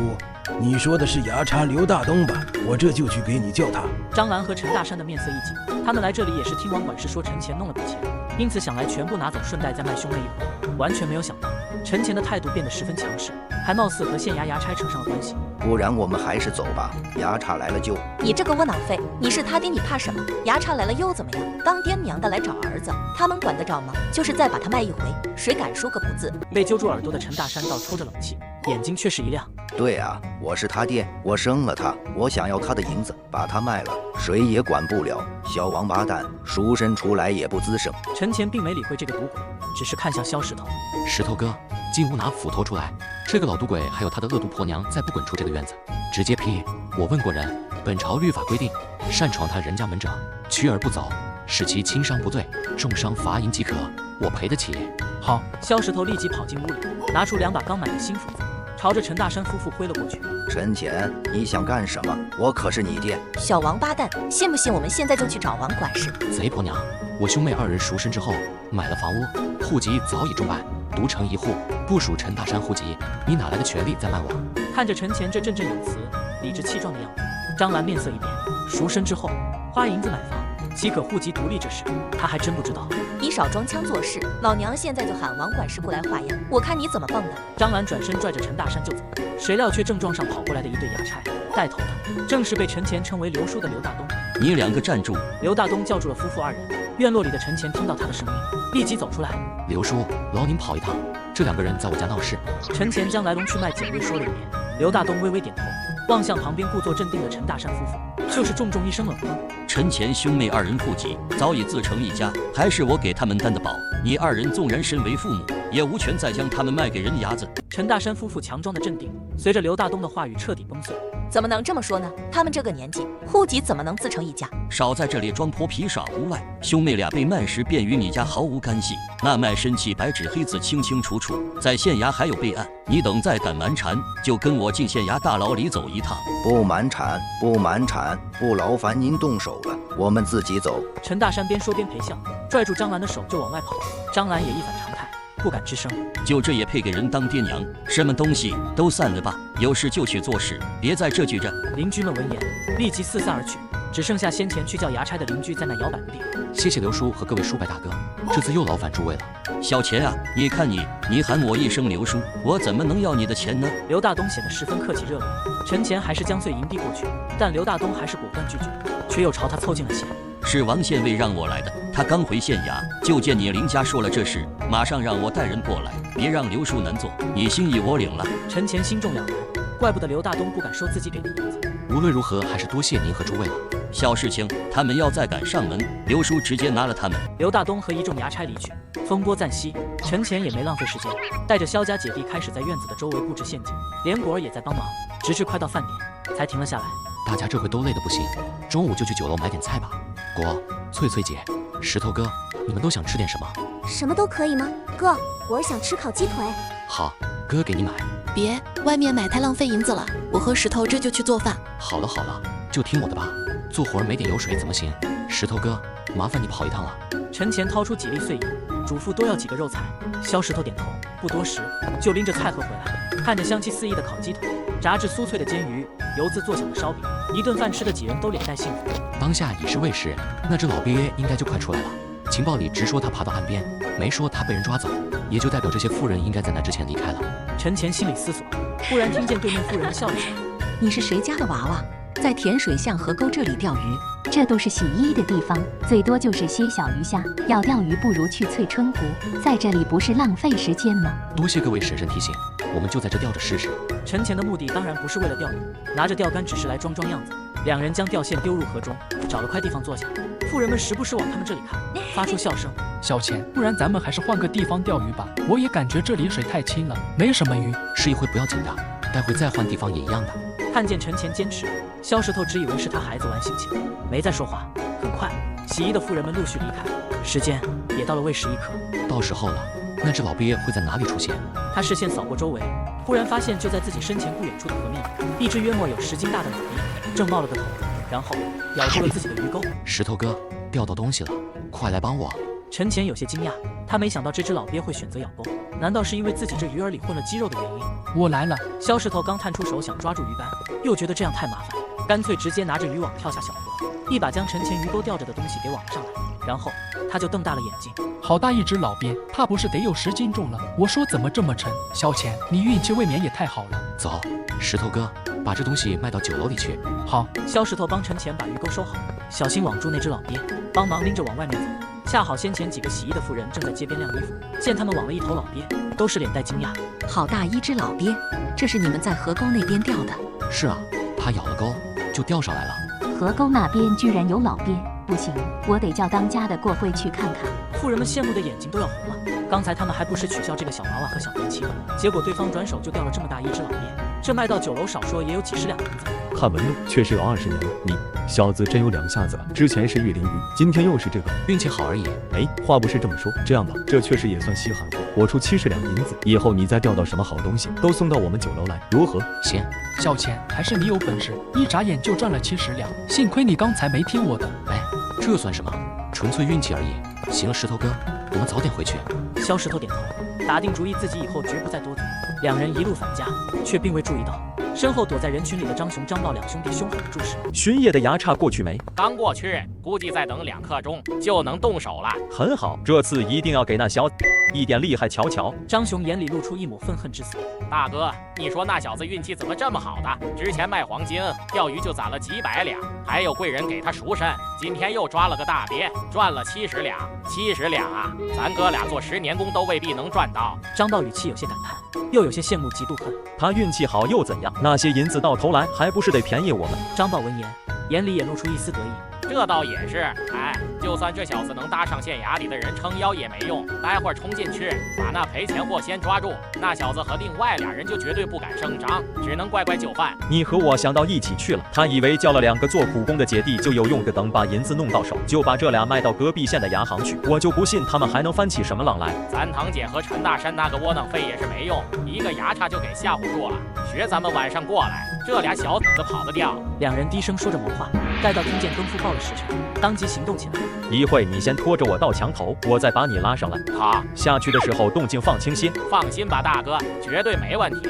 S11: 你说的是衙差刘大东吧？我这就去给你叫他。
S2: 张兰和陈大山的面色一紧，他们来这里也是听王管事说陈前弄了笔钱，因此想来全部拿走，顺带再卖兄妹一回，完全没有想到陈前的态度变得十分强势，还貌似和县衙衙差扯上了关系。
S24: 不然我们还是走吧，衙差来了就……
S23: 你这个窝囊废，你是他爹，你怕什么？衙差来了又怎么样？当爹娘的来找儿子，他们管得着吗？就是再把他卖一回，谁敢说个不字？
S2: 被揪住耳朵的陈大山倒抽着冷气，眼睛却是一亮。
S24: 对啊，我是他爹，我生了他，我想要他的银子，把他卖了，谁也管不了。小王八蛋，赎身出来也不滋生。
S2: 陈前并没理会这个赌鬼，只是看向肖石头。
S4: 石头哥，进屋拿斧头出来！这个老赌鬼还有他的恶毒婆娘，再不滚出这个院子，直接批！我问过人，本朝律法规定，擅闯他人家门者，驱而不走，使其轻伤不罪，重伤罚银即可，我赔得起。
S2: 好，肖石头立即跑进屋里，拿出2把刚买的新斧子，朝着陈大山夫妇挥了过去。
S24: 陈前，你想干什么？我可是你爹！
S23: 小王八蛋，信不信我们现在就去找王管事？
S4: 贼婆娘！我兄妹2人赎身之后，买了房屋，户籍早已中办，独成一户，不属陈大山户籍，你哪来的权利再卖我？
S2: 看着陈前这振振有词、理直气壮的样子，张兰面色一变，赎身之后花银子买房，岂可户籍独立这事，她还真不知道。
S23: 你少装腔作势，老娘现在就喊王管事过来画押，我看你怎么放的。
S2: 张兰转身拽着陈大山就走，谁料却正撞上跑过来的一对衙差，带头的正是被陈前称为刘叔的刘大东。
S17: 你2个站住！
S2: 刘大东叫住了夫妇2人。院落里的陈前听到他的声音，立即走出来。
S4: 刘叔，劳您跑一趟，这2个人在我家闹事。
S2: 陈前将来龙去脉简略说了一遍。刘大东微微点头，望向旁边故作镇定的陈大山夫妇，就是重重一声冷哼。
S17: 陈前兄妹2人户籍早已自成一家，还是我给他们担的保。你2人纵然身为父母，也无权再将他们卖给人牙子。
S2: 陈大山夫妇强装的镇定，随着刘大东的话语彻底崩碎。
S23: 怎么能这么说呢？他们这个年纪，户籍怎么能自成一家？
S17: 少在这里装泼皮耍无赖！兄妹俩被卖时便与你家毫无干系，那卖身契白纸黑字清清楚楚，在县衙还有备案。你等再敢瞒缠，就跟我进县衙大牢里走一趟。
S24: 不瞒缠，不瞒缠，不劳烦您动手了，我们自己走。
S2: 陈大山边说边陪笑，拽住张兰的手就往外跑。张兰也一反常态，不敢吱声。
S17: 就这也配给人当爹娘？什么东西都散了吧，有事就去做事，别在这聚着。
S2: 邻居们闻言立即四散而去，只剩下先前去叫衙差的邻居在那摇摆不定。
S4: 谢谢刘叔和各位叔伯大哥，这次又劳烦诸位了。
S17: 小钱啊，你看你喊我一声刘叔，我怎么能要你的钱呢？
S2: 刘大东显得十分客气热络。陈前还是将碎银递过去，但刘大东还是果断拒绝，却又朝他凑近了些。
S17: 是王县尉让我来的，他刚回县衙，就见你林家说了这事，马上让我带人过来，别让刘叔难做。你心意我领了。
S2: 陈前心中两难，怪不得刘大东不敢收自己给的银子。
S4: 无论如何，还是多谢您和诸位了。
S17: 小事情，他们要再敢上门，刘叔直接拿了他们。
S2: 刘大东和一众衙差离去，风波暂息，陈前也没浪费时间，带着萧家姐弟开始在院子的周围布置陷阱，连果儿也在帮忙，直至快到饭点才停了下来。
S4: 大家这回都累得不行，中午就去酒楼买点菜吧。果、翠翠姐、石头哥，你们都想吃点什么？
S13: 什么都可以吗？哥，我想吃烤鸡腿。
S4: 好，哥给你买。
S20: 别，外面买太浪费银子了。我和石头这就去做饭。
S4: 好了好了，就听我的吧。做活儿没点油水怎么行？石头哥，麻烦你跑一趟了。
S2: 陈前掏出几粒碎银，嘱咐多要几个肉菜。肖石头点头，不多时就拎着菜盒回来，看着香气四溢的烤鸡腿，炸至酥脆的煎鱼，油渍作响的烧饼，一顿饭吃的几人都脸带幸福。
S4: 当下已是未时，那只老鳖应该就快出来了。情报里只说他爬到岸边，没说他被人抓走，也就代表这些妇人应该在那之前离开了。
S2: 陈前心里思索，忽然听见对面妇人笑了起来：“
S9: 你是谁家的娃娃？在甜水巷河沟这里钓鱼？
S10: 这都是洗衣的地方，最多就是些小鱼虾。要钓鱼不如去翠春湖，在这里不是浪费时间吗？”
S4: 多谢各位婶婶提醒，我们就在这钓着试试。
S2: 陈前的目的当然不是为了钓鱼，拿着钓竿只是来装样子。两人将钓线丢入河中，找了块地方坐下。妇人们时不时往他们这里看，发出笑声。
S21: 小钱，不然咱们还是换个地方钓鱼吧。我也感觉这里水太清了，没什么鱼。
S4: 试一回不要紧的，待会再换地方也一样的。
S2: 看见陈前坚持，肖石头只以为是他孩子玩心情，没再说话。很快，洗衣的妇人们陆续离开，时间也到了未时一刻。
S4: 到时候了，那只老鳖会在哪里出现？
S2: 他视线扫过周围，忽然发现就在自己身前不远处的河面，一只约莫有10斤大的老鳖正冒了个头，然后咬住了自己的鱼钩。
S4: 石头哥，钓到东西了，快来帮我！
S2: 陈前有些惊讶，他没想到这只老鳖会选择咬钩，难道是因为自己这鱼饵里混了鸡肉的原因？
S21: 我来了。
S2: 肖石头刚探出手想抓住鱼竿，又觉得这样太麻烦，干脆直接拿着渔网跳下小河，一把将陈前鱼钩吊着的东西给网了上来，然后他就瞪大了眼睛。
S21: 好大一只老鳖，怕不是得有10斤重了。我说怎么这么沉？小钱，你运气未免也太好了。
S4: 走，石头哥，把这东西卖到酒楼里去。
S21: 好。
S2: 肖石头帮陈前把鱼钩收好，小心网住那只老鳖，帮忙拎着往外面走。恰好先前几个洗衣的妇人正在街边晾衣服，见他们网了一头老鳖，都是脸带惊讶。
S9: 好大一只老鳖，这是你们在河沟那边钓的？
S4: 是啊，他咬了钩就钓上来了。
S10: 河沟那边居然有老鳖，不行，我得叫当家的过会去看看。
S2: 妇人们羡慕的眼睛都要红了。刚才他们还不时取笑这个小娃娃和小年轻，结果对方转手就钓了这么大一只老鳖，这卖到酒楼少说也有几10两银子。
S12: 看纹路确实有20年了，你小子真有两下子了。之前是玉鳞鱼，今天又是这个，
S4: 运气好而已。
S12: 哎，话不是这么说，这样吧，这确实也算稀罕货，我出70两银子，以后你再钓到什么好东西，都送到我们酒楼来，如何？
S4: 行。
S21: 小钱，还是你有本事，一眨眼就赚了70两，幸亏你刚才没听我的。
S4: 哎，这算什么？纯粹运气而已。行了，石头哥，我们早点回去。
S2: 肖石头点头，打定主意自己以后绝不再多嘴。两人一路返家，却并未注意到身后躲在人群里的张雄、张豹两兄弟凶狠的注视。
S19: 巡夜的衙差过去没？
S18: 刚过去，估计再等2刻钟就能动手了。
S19: 很好，这次一定要给那小一点厉害瞧瞧。
S2: 张雄眼里露出一抹愤恨之色。
S18: 大哥，你说那小子运气怎么这么好的？之前卖黄金钓鱼就攒了几百两，还有贵人给他赎身，今天又抓了个大鳖，赚了70两。70两啊，咱哥俩做10年工都未必能赚到。
S2: 张豹语气有些感叹，又有些羡慕嫉妒恨。
S19: 他运气好又怎样？那些银子到头来还不是得便宜我们？
S2: 张豹闻言，眼里也露出一丝得意。
S18: 这倒也是，哎，就算这小子能搭上县衙里的人撑腰也没用。待会儿冲进去，把那赔钱货先抓住，那小子和另外俩人就绝对不敢声张，只能乖乖就范。
S12: 你和我想到一起去了，他以为叫了2个做苦工的姐弟就有用，个等把银子弄到手，就把这俩卖到隔壁县的衙行去。我就不信他们还能翻起什么浪来。
S18: 咱堂姐和陈大山那个窝囊废也是没用，一个牙叉就给吓唬住了。学咱们晚上过来，这俩小子跑得掉。
S2: 两人低声说着谋划，待到听见更夫报了时辰，当即行动起来。
S12: 一会你先拖着我到墙头，我再把你拉上来。
S18: 好，
S12: 下去的时候动静放轻些。
S18: 放心吧，大哥，绝对没问题。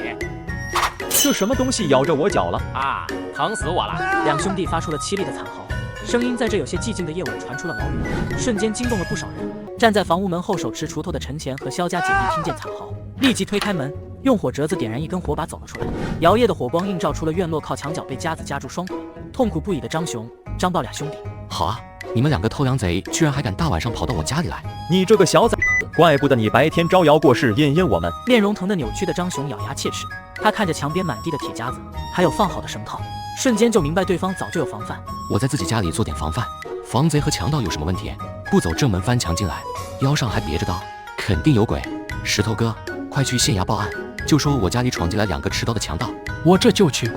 S12: 这什么东西咬着我脚了
S18: 啊！疼死我了！
S2: 两兄弟发出了凄厉的惨嚎，声音在这有些寂静的夜晚传出了老远，瞬间惊动了不少人。站在房屋门后手持锄头的陈前和萧家姐弟听见惨嚎，立即推开门，用火折子点燃一根火把走了出来。摇曳的火光映照出了院落靠墙角被夹子夹住双腿，痛苦不已的张雄、张豹俩兄弟。
S4: 好啊，你们2个偷羊贼居然还敢大晚上跑到我家里来！
S12: 你这个小崽子，怪不得你白天招摇过市，阴我们。
S2: 面容疼得扭曲的张雄咬牙切齿，他看着墙边满地的铁夹子，还有放好的绳套，瞬间就明白对方早就有防范。
S4: 我在自己家里做点防范，防贼和强盗有什么问题？不走正门翻墙进来，腰上还别着刀，肯定有鬼。石头哥，快去县衙报案，就说我家里闯进来2个持刀的强盗。
S21: 我这就去。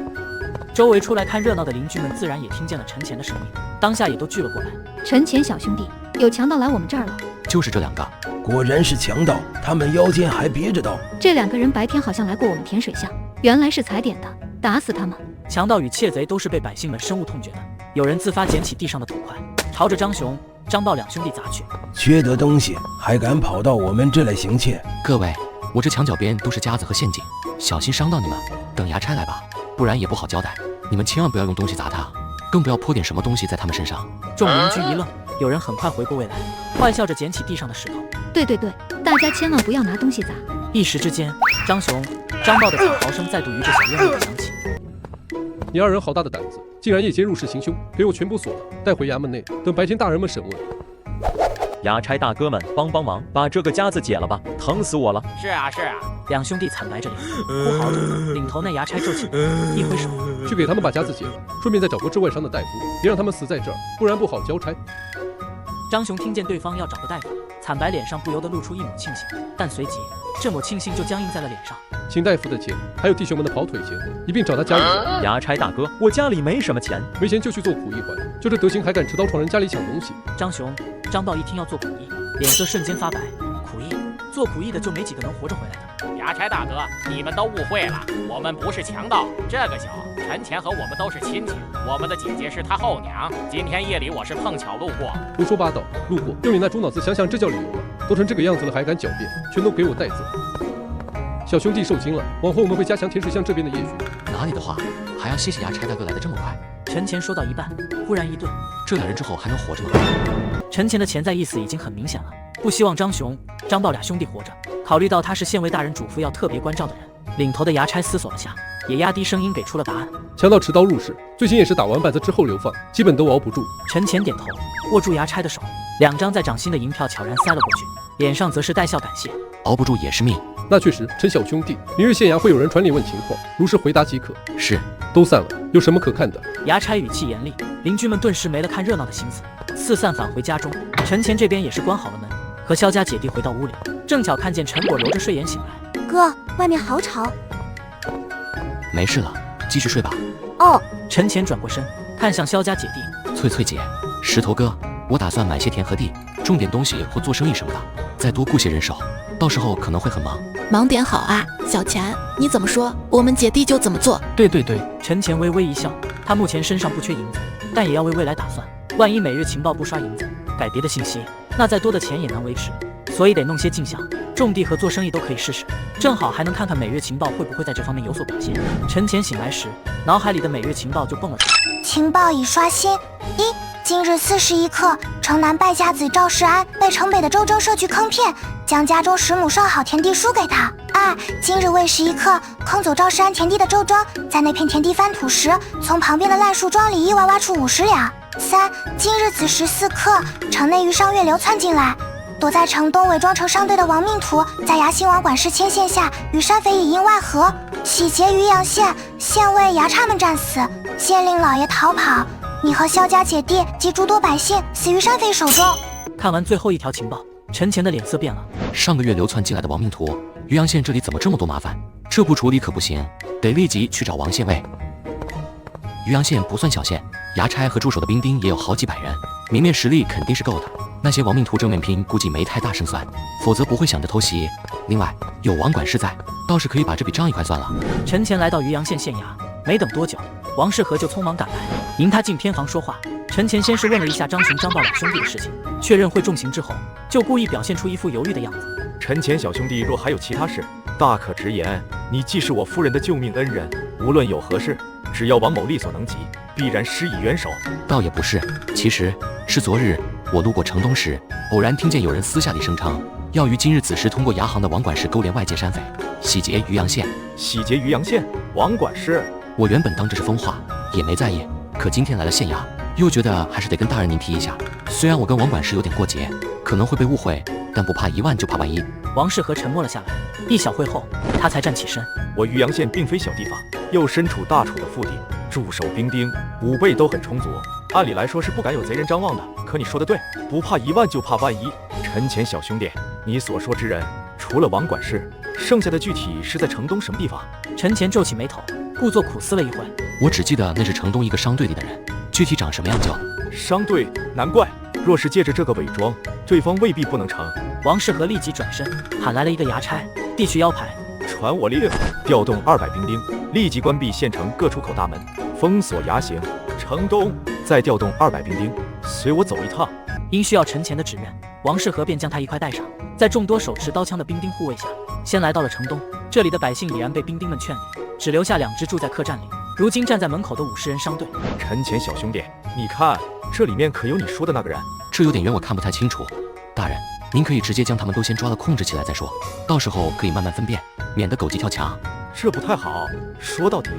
S2: 周围出来看热闹的邻居们自然也听见了陈前的声音，当下也都聚了过来。
S6: 陈前小兄弟，有强盗来我们这儿了。
S4: 就是这2个，
S11: 果然是强盗，他们腰间还别着刀。
S6: 这2个人白天好像来过我们甜水巷，原来是踩点的，打死他们！
S2: 强盗与窃贼都是被百姓们深恶痛绝的，有人自发捡起地上的土块，朝着张雄、张豹两兄弟砸去。
S11: 缺德东西，还敢跑到我们这来行窃！
S4: 各位，我这墙角边都是夹子和陷阱，小心伤到你们。等衙差来吧，不然也不好交代。你们千万不要用东西砸他，更不要泼点什么东西在他们身上。
S2: 众邻居一愣，有人很快回过味来，坏笑着捡起地上的石头。
S6: 对，大家千万不要拿东西砸。
S2: 一时之间，张雄、张豹的惨嚎声再度于这小院落里响起。
S1: 你2人好大的胆子，竟然夜间入室行凶，给我全部锁了，带回衙门内，等白天大人们审问。
S12: 衙差大哥们，帮忙，把这个夹子解了吧，疼死我了！
S18: 是啊，
S2: 两兄弟惨白着脸，哭嚎着。领头那衙差皱起眉，一挥手，
S1: 去给他们把夹子解了，顺便再找个治外伤的大夫，别让他们死在这儿，不然不好交差。
S2: 张雄听见对方要找个大夫，惨白脸上不由得露出一抹庆幸，但随即这抹庆幸就僵硬在了脸上。
S1: 请大夫的钱，还有弟兄们的跑腿钱，一并找他家里。
S12: 衙差大哥，我家里没什么钱，
S1: 没钱就去做苦役还，就这德行还敢持刀闯人家里抢东西。
S2: 张雄、张豹一听要做苦役，脸色瞬间发白。苦役，做苦役的就没几个能活着回来的。
S18: 衙差大哥，你们都误会了，我们不是强盗。这个小陈前和我们都是亲戚，我们的姐姐是他后娘。今天夜里我是碰巧路过。
S1: 胡说八道，路过？用你那猪脑子想想，这叫理由吗？都成这个样子了还敢狡辩，全都给我带走！小兄弟受惊了，往后我们会加强甜水巷这边的夜巡。
S4: 哪里的话，还要谢谢衙差大哥来得这么快。
S2: 陈前说到一半，忽然一顿，
S4: 这2人之后还能活着吗？
S2: 陈前的潜在意思已经很明显了，不希望张雄、张豹俩兄弟活着。考虑到他是县尉大人嘱咐要特别关照的人，领头的衙差思索了下，也压低声音给出了答案。
S1: 强盗持刀入室，最新也是打完板子之后流放，基本都熬不住。
S2: 陈前点头，握住衙差的手，2张在掌心的银票悄然塞了过去，脸上则是带笑感谢。
S4: 熬不住也是命。
S1: 那确实，陈小兄弟，明日县衙会有人传令问情况，如实回答即可。
S4: 是。
S1: 都散了，有什么可看的？
S2: 衙差语气严厉，邻居们顿时没了看热闹的心思，四散返回家中。陈前这边也是关好了门，和萧家姐弟回到屋里，正巧看见陈果揉着睡眼醒来。
S13: 哥，外面好吵。
S4: 没事了，继续睡吧。
S13: 哦。
S2: 陈前转过身，看向萧家姐弟。
S4: 翠翠姐，石头哥，我打算买些田和地，种点东西或做生意什么的，再多雇些人手，到时候可能会很忙。
S20: 忙点好啊，小钱，你怎么说，我们姐弟就怎么做。
S21: 对，
S2: 陈前微微一笑，他目前身上不缺银子，但也要为未来打算。万一每日情报不刷银子，改别的信息，那再多的钱也难维持，所以得弄些进项，种地和做生意都可以试试，正好还能看看每日情报会不会在这方面有所表现。陈前醒来时，脑海里的每日情报就蹦了出来。
S3: 情报已刷新。今日4时1刻，城南败家子赵世安被城北的周征设局坑骗，将家中10亩上好田地输给他。2. 今日未时1刻，坑走赵世安田地的周征，在那片田地翻土时，从旁边的烂树桩里意外挖出50两。3. 今日子时4刻，城内余商月流窜进来，躲在城东伪装成商队的亡命徒，在衙兴王管事牵线下，与山匪以因外合，洗劫渔阳县，县尉衙差们战死，县令老爷逃跑。你和萧家姐弟及诸多百姓死于山匪手中。
S2: 看完最后一条情报，陈前的脸色变了。
S4: 上个月流窜进来的亡命徒，渔阳县这里怎么这么多麻烦？这不处理可不行，得立即去找王县尉。渔阳县不算小县，衙差和驻守的兵丁也有好几百人，明面实力肯定是够的。那些亡命徒正面拼，估计没太大胜算，否则不会想着偷袭。另外，有王管事在，倒是可以把这笔账一块算了。
S2: 陈前来到渔阳县县衙，没等多久，王世和就匆忙赶来，迎他进偏房说话。陈前先是问了一下张巡、张豹两兄弟的事情，确认会重刑之后，就故意表现出一副犹豫的样子。
S19: 陈前小兄弟若还有其他事，大可直言。你既是我夫人的救命恩人，无论有何事，只要王某力所能及，必然施以援手。
S4: 倒也不是，其实是昨日我路过城东时，偶然听见有人私下里声称，要于今日子时通过衙行的王管事勾连外界山匪，洗劫渔阳县。
S19: 洗劫渔阳县？王管事？
S4: 我原本当这是疯话，也没在意。可今天来了县衙，又觉得还是得跟大人您提一下。虽然我跟王管事有点过节，可能会被误会，但不怕一万就怕万一。
S2: 王世和沉默了下来，一小会后，他才站起身。
S19: 我渔阳县并非小地方，又身处大楚的腹地，驻守兵丁、武备都很充足，按理来说是不敢有贼人张望的。可你说的对，不怕一万就怕万一。陈前小兄弟，你所说之人，除了王管事，剩下的具体是在城东什么地方？
S2: 陈前皱起眉头，故作苦思了一会。
S4: 我只记得那是城东一个商队里的人，具体长什么样就……
S19: 商队？难怪，若是借着这个伪装，对方未必不能成。
S2: 王世和立即转身，喊来了一个衙差，递去腰牌，
S19: 传我令，调动200兵丁，立即关闭县城各出口大门，封锁衙行。城东再调动200兵丁，随我走一趟。
S2: 因需要陈前的指认，王世和便将他一块带上，在众多手持刀枪的兵丁护卫下，先来到了城东。这里的百姓已然被兵丁们劝离，只留下2支住在客栈里，如今站在门口的50人商队。
S19: 陈前小兄弟，你看这里面可有你说的那个人？
S4: 这有点远，我看不太清楚。大人，您可以直接将他们都先抓了控制起来再说，到时候可以慢慢分辨，免得狗急跳墙。
S19: 这不太好，说到底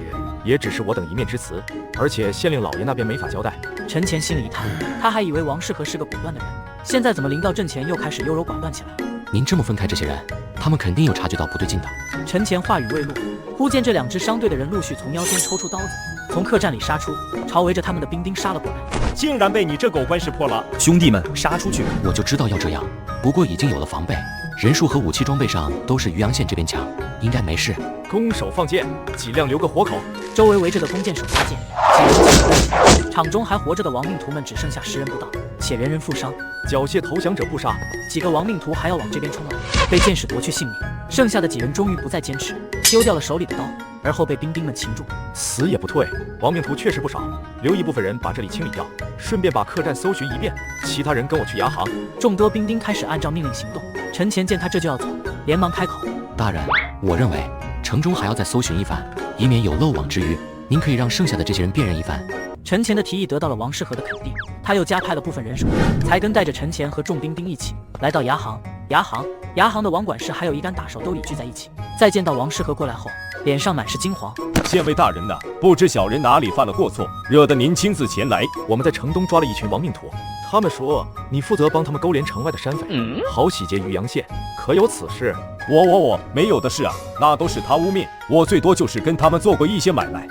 S19: 也只是我等一面之词，而且县令老爷那边没法交代。
S2: 陈前心里一叹，他还以为王世和是个果断的人，现在怎么临到阵前又开始优柔寡断起来了？
S4: 您这么分开这些人，他们肯定有察觉到不对劲的。
S2: 陈前话语未落，忽见这2支商队的人陆续从腰间抽出刀子，从客栈里杀出，朝围着他们的兵丁杀了过来。
S7: 竟然被你这狗官识破了！兄弟们，杀出去！
S4: 我就知道要这样，不过已经有了防备，人数和武器装备上都是渔阳县这边强，应该没事。
S19: 弓手放箭，尽量留个活口。
S2: 周围围着的弓箭手发箭，几人箭不起，场中还活着的亡命徒们只剩下10人不到，且人人负伤。
S19: 缴械投降者不杀，
S2: 几个亡命徒还要往这边冲来，被箭矢夺去性命。剩下的几人终于不再坚持，丢掉了手里的刀，而后被兵丁们擒住。
S19: 死也不退，亡命徒确实不少，留一部分人把这里清理掉，顺便把客栈搜寻一遍，其他人跟我去衙行。
S2: 众多兵丁开始按照命令行动。陈前见他这就要走，连忙开口：
S4: 大人，我认为城中还要再搜寻一番，以免有漏网之鱼。您可以让剩下的这些人辨认一番。
S2: 陈前的提议得到了王世和的肯定，他又加派了部分人手，才跟带着陈前和众兵丁一起来到衙行。衙行的王管事还有一干打手都已聚在一起。再见到王世和过来后，脸上满是惊惶。
S7: 县尉大人呐，不知小人哪里犯了过错，惹得您亲自前来。
S19: 我们在城东抓了一群亡命徒，他们说你负责帮他们勾连城外的山匪，好洗劫渔阳县，可有此事？
S7: 我没有的事啊，那都是他污蔑，我最多就是跟他们做过一些买卖。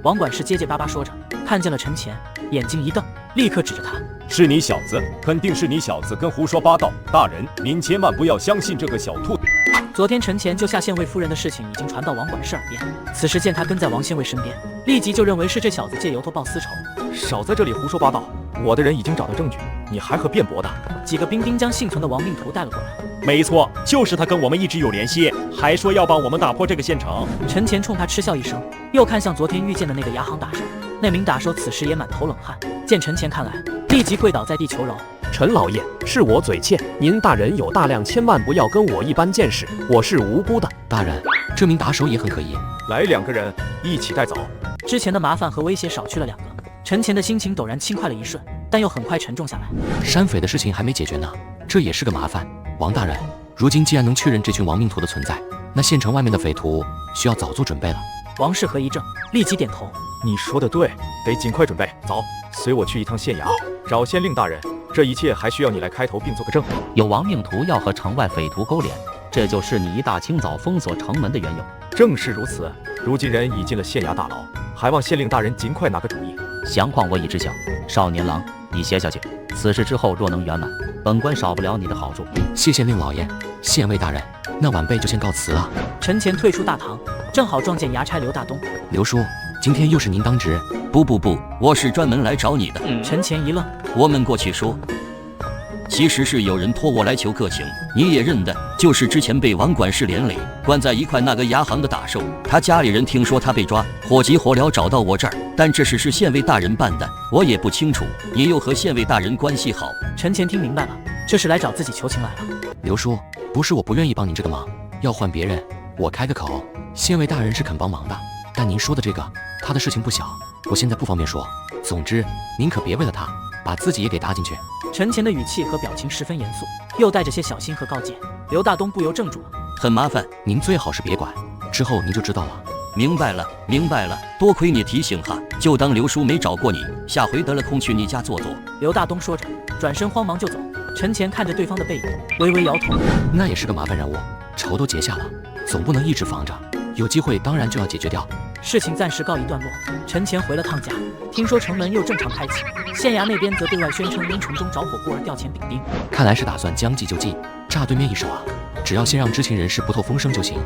S2: 王管事结结巴巴说着，看见了陈前，眼睛一瞪，立刻指着他：
S7: 是你小子，肯定是你小子跟胡说八道。大人，您千万不要相信这个小兔子。
S2: 昨天陈前救下县尉夫人的事情已经传到王管事耳边，此时见他跟在王县尉身边，立即就认为是这小子借由头报私仇。
S19: 少在这里胡说八道，我的人已经找到证据，你还和辩驳的？
S2: 几个兵丁将幸存的亡命徒带了过来。
S7: 没错，就是他跟我们一直有联系，还说要帮我们打破这个县城。
S2: 陈前冲他嗤笑一声，又看向昨天遇见的那个衙行打手。那名打手此时也满头冷汗，见陈前看来，立即跪倒在地求饶。
S8: 陈老爷，是我嘴欠，您大人有大量，千万不要跟我一般见识，我是无辜的。
S4: 大人，这名打手也很可疑，
S19: 来2个人一起带走。
S2: 之前的麻烦和威胁少去了2个，陈前的心情陡然轻快了一瞬，但又很快沉重下来。
S4: 山匪的事情还没解决呢，这也是个麻烦。王大人，如今既然能确认这群亡命徒的存在，那县城外面的匪徒需要早做准备了。
S2: 王世和一怔，立即点头。
S19: 你说的对，得尽快准备。走，随我去一趟县衙，找县令大人。这一切还需要你来开头并做个证。
S14: 有亡命徒要和城外匪徒勾连，这就是你一大清早封锁城门的缘由。
S19: 正是如此，如今人已进了县衙大牢，还望县令大人尽快拿个主意。
S14: 详况我已知晓，少年郎，你歇下去。此事之后若能圆满，本官少不了你的好处。
S4: 谢谢令老爷，县尉大人，那晚辈就先告辞了。
S2: 陈前退出大堂，正好撞见衙差刘大东。
S4: 刘叔，今天又是您当值？
S17: 不，我是专门来找你的。
S2: 陈前一愣，
S17: 我们过去说。其实是有人托我来求个情，你也认得，就是之前被王管事连累关在一块那个衙行的打手，他家里人听说他被抓，火急火燎找到我这儿，但这事是县尉大人办的，我也不清楚。你又和县尉大人关系好？
S2: 陈前听明白了，这是来找自己求情来了。
S4: 刘叔，不是我不愿意帮您这个忙，要换别人，我开个口，县尉大人是肯帮忙的。但您说的这个，他的事情不小，我现在不方便说。总之，您可别为了他，把自己也给搭进去。
S2: 陈前的语气和表情十分严肃，又带着些小心和告诫。刘大东不由怔住了，
S17: 很麻烦，
S4: 您最好是别管，之后您就知道了。
S17: 明白了，多亏你提醒哈，就当刘叔没找过你，下回得了空去你家坐坐。
S2: 刘大东说着，转身慌忙就走。陈前看着对方的背影，微微摇头。
S4: 那也是个麻烦人物，仇都结下了，总不能一直防着，有机会当然就要解决掉。
S2: 事情暂时告一段落，陈前回了趟家，听说城门又正常开启，县衙那边则对外宣称因城中着火故而调遣丙丁。
S4: 看来是打算将计就计，炸对面一手啊！只要先让知情人士不透风声就行。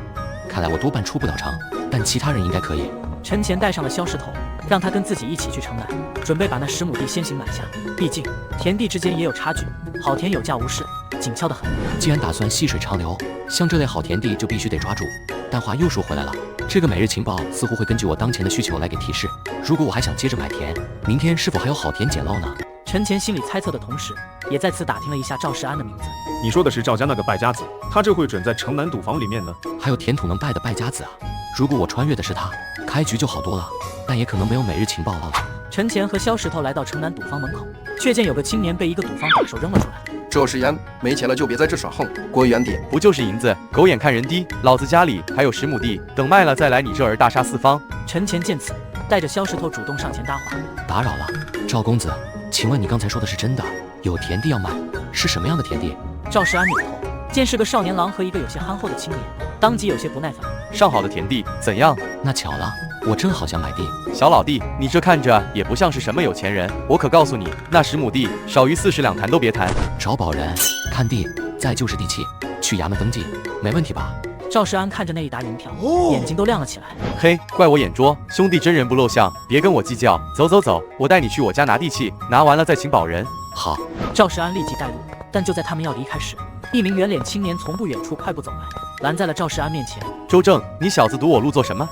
S4: 看来我多半出不了城，但其他人应该可以。
S2: 陈前带上了萧石头，让他跟自己一起去城南，准备把那10亩地先行买下。毕竟田地之间也有差距，好田有价无市，紧俏得很。
S4: 既然打算细水长流，像这类好田地就必须得抓住。但话又说回来了，这个每日情报似乎会根据我当前的需求来给提示。如果我还想接着买田，明天是否还有好田捡漏呢？
S2: 陈前心里猜测的同时，也再次打听了一下赵世安的名字。
S19: 你说的是赵家那个败家子，他这会准在城南赌坊里面呢。
S4: 还有田土能败的败家子啊！如果我穿越的是他，开局就好多了，但也可能没有每日情报了。
S2: 陈前和萧石头来到城南赌坊门口，却见有个青年被一个赌坊打手扔了出来。
S5: 这是烟，没钱了就别在这耍横，滚远点！
S15: 不就是银子，狗眼看人低，老子家里还有10亩地，等卖了再来你这儿大杀四方。
S2: 陈前见此，带着萧石头主动上前搭话：“
S4: 打扰了，赵公子，请问你刚才说的是真的？有田地要卖，是什么样的田地？”
S2: 赵世安扭头，见是个少年郎和一个有些憨厚的青年，当即有些不耐烦：“
S15: 上好的田地怎样？
S4: 那巧了，我正好想买地。
S15: 小老弟，你这看着也不像是什么有钱人，我可告诉你，那10亩地少于40两谈都别谈。
S4: 找保人，看地，再就是地契，去衙门登记，没问题吧？”
S2: 赵世安看着那一沓银票，眼睛都亮了起来。
S15: 嘿，怪我眼拙，兄弟真人不露相，别跟我计较。走，我带你去我家拿地契，拿完了再请保人。
S4: 好。
S2: 赵世安立即带路，但就在他们要离开时，一名圆脸青年从不远处快步走来，拦在了赵世安面前。
S15: 周正，你小子堵我路做什么？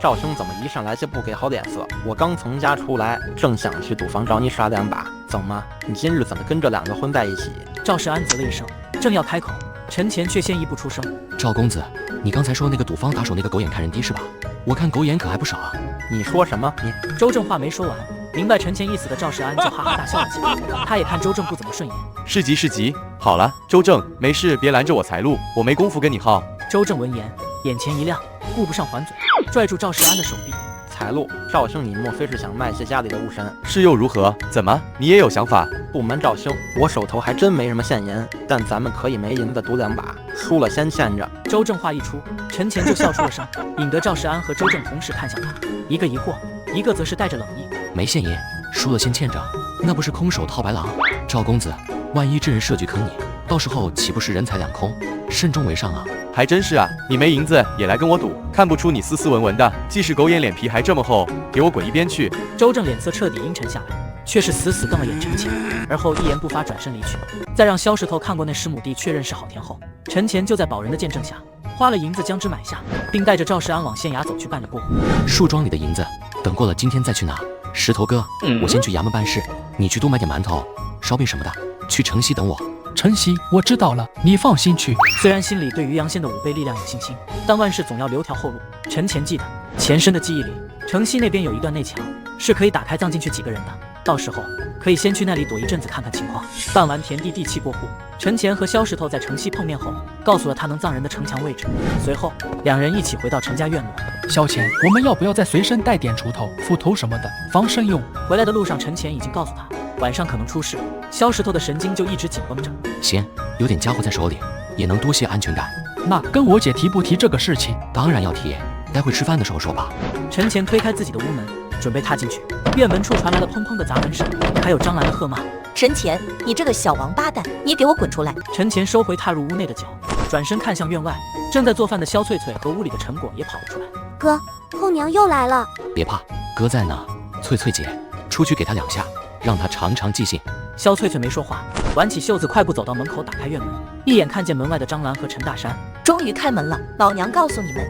S16: 赵兄怎么一上来就不给好脸色？我刚从家出来，正想去赌坊找你耍2把，走吗？你今日怎么跟这2个混在一起？
S2: 赵世安啧了一声，正要开口，陈前却先一步出声：“
S4: 赵公子，你刚才说那个赌坊打手那个狗眼看人低是吧？我看狗眼可还不少啊。”
S16: 你说什么？你……
S2: 周正话没说完，明白陈前意思的赵世安就哈哈大笑了起来。他也看周正不怎么顺眼。
S15: 是急，好了，周正，没事别拦着我财路，我没工夫跟你耗。
S2: 周正闻言，眼前一亮，顾不上还嘴，拽住赵世安的手臂。
S16: 财路，赵兄，你莫非是想卖下家里的物身？
S15: 是又如何？怎么，你也有想法？
S16: 不瞒赵兄，我手头还真没什么现银，但咱们可以没银子赌2把，输了先欠着。
S2: 周正话一出，陈前就笑出了声，引得赵世安和周正同时看向他，一个疑惑，一个则是带着冷意。
S4: 没现银，输了先欠着，那不是空手套白狼？赵公子，万一这人设局坑你，到时候岂不是人财两空？慎重为上啊！
S15: 还真是啊，你没银子也来跟我赌，看不出你斯斯文文的，既是狗眼脸皮还这么厚，给我滚一边去！
S2: 周正脸色彻底阴沉下来，却是死死瞪了眼陈前，而后一言不发转身离去。再让萧石头看过那10亩地，确认是好田后，陈前就在保人的见证下，花了银子将之买下，并带着赵世安往县衙走去办理过户。
S4: 树庄里的银子等过了今天再去拿。石头哥，我先去衙门办事，你去多买点馒头、烧饼什么的，去城西等我。
S21: 晨曦，我知道了，你放心去。
S2: 虽然心里对于阳县的5倍力量有信心，但万事总要留条后路。陈前记得，前身的记忆里，城西那边有一段内墙，是可以打开葬进去几个人的。到时候可以先去那里躲一阵子看看情况。办完田地地契过户，陈前和萧石头在城西碰面后，告诉了他能葬人的城墙位置。随后2人一起回到陈家院落。
S21: 萧前，我们要不要再随身带点锄头、斧头什么的，防身用？
S2: 回来的路上，陈前已经告诉他，晚上可能出事。萧石头的神经就一直紧绷着。
S4: 行，有点家伙在手里，也能多些安全感。
S21: 那跟我姐提不提这个事情？
S4: 当然要提，待会吃饭的时候说吧。
S2: 陈前推开自己的屋门，准备踏进去，院门处传来了砰砰的砸门声，还有张兰的喝骂：“
S9: 陈前，你这个小王八蛋，你给我滚出来！”
S2: 陈前收回踏入屋内的脚，转身看向院外，正在做饭的萧翠翠和屋里的陈果也跑了出来。
S13: 哥，后娘又来了。
S4: 别怕，哥在呢。翠翠姐，出去给她2下，让她尝尝记性。
S2: 萧翠翠没说话，挽起袖子，快步走到门口，打开院门，一眼看见门外的张兰和陈大山。
S9: 终于开门了，老娘告诉你们，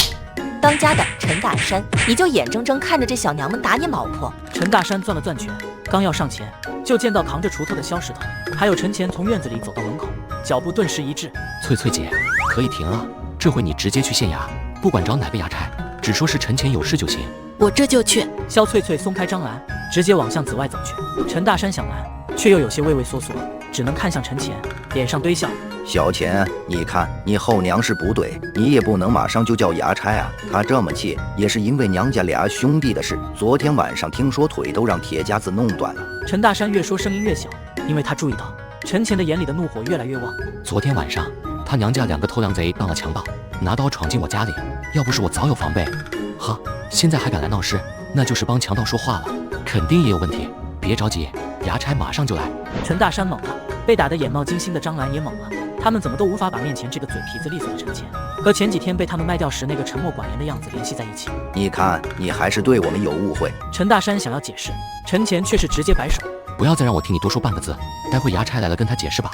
S9: 当家的陈大山，你就眼睁睁看着这小娘们打你老婆。
S2: 陈大山攥了攥拳，刚要上前，就见到扛着锄头的萧石头，还有陈前从院子里走到门口，脚步顿时一滞。
S4: 翠翠姐，可以停了，这回你直接去县衙，不管找哪个衙差，只说是陈前有事就行。
S20: 我这就去。
S2: 萧翠翠松开张兰，直接往巷子外走去。陈大山想拦，却又有些畏畏缩缩，只能看向陈前，脸上堆笑。
S22: 小钱，你看你后娘是不对，你也不能马上就叫衙差啊。他这么气，也是因为娘家俩兄弟的事。昨天晚上听说腿都让铁夹子弄断了。
S2: 陈大山越说声音越小，因为他注意到陈前的眼里的怒火越来越旺。
S4: 昨天晚上，他娘家2个偷梁贼当了强盗，拿刀闯进我家里，要不是我早有防备，哈，现在还敢来闹事，那就是帮强盗说话了，肯定也有问题。别着急，衙差马上就来。
S2: 陈大山懵了，被打得眼冒金星的张兰也懵了。他们怎么都无法把面前这个嘴皮子利索的陈前和前几天被他们卖掉时那个沉默寡言的样子联系在一起。
S22: 你看，你还是对我们有误会。
S2: 陈大山想要解释，陈前却是直接摆手：“
S4: 不要再让我听你多说半个字，待会衙差来了跟他解释吧。”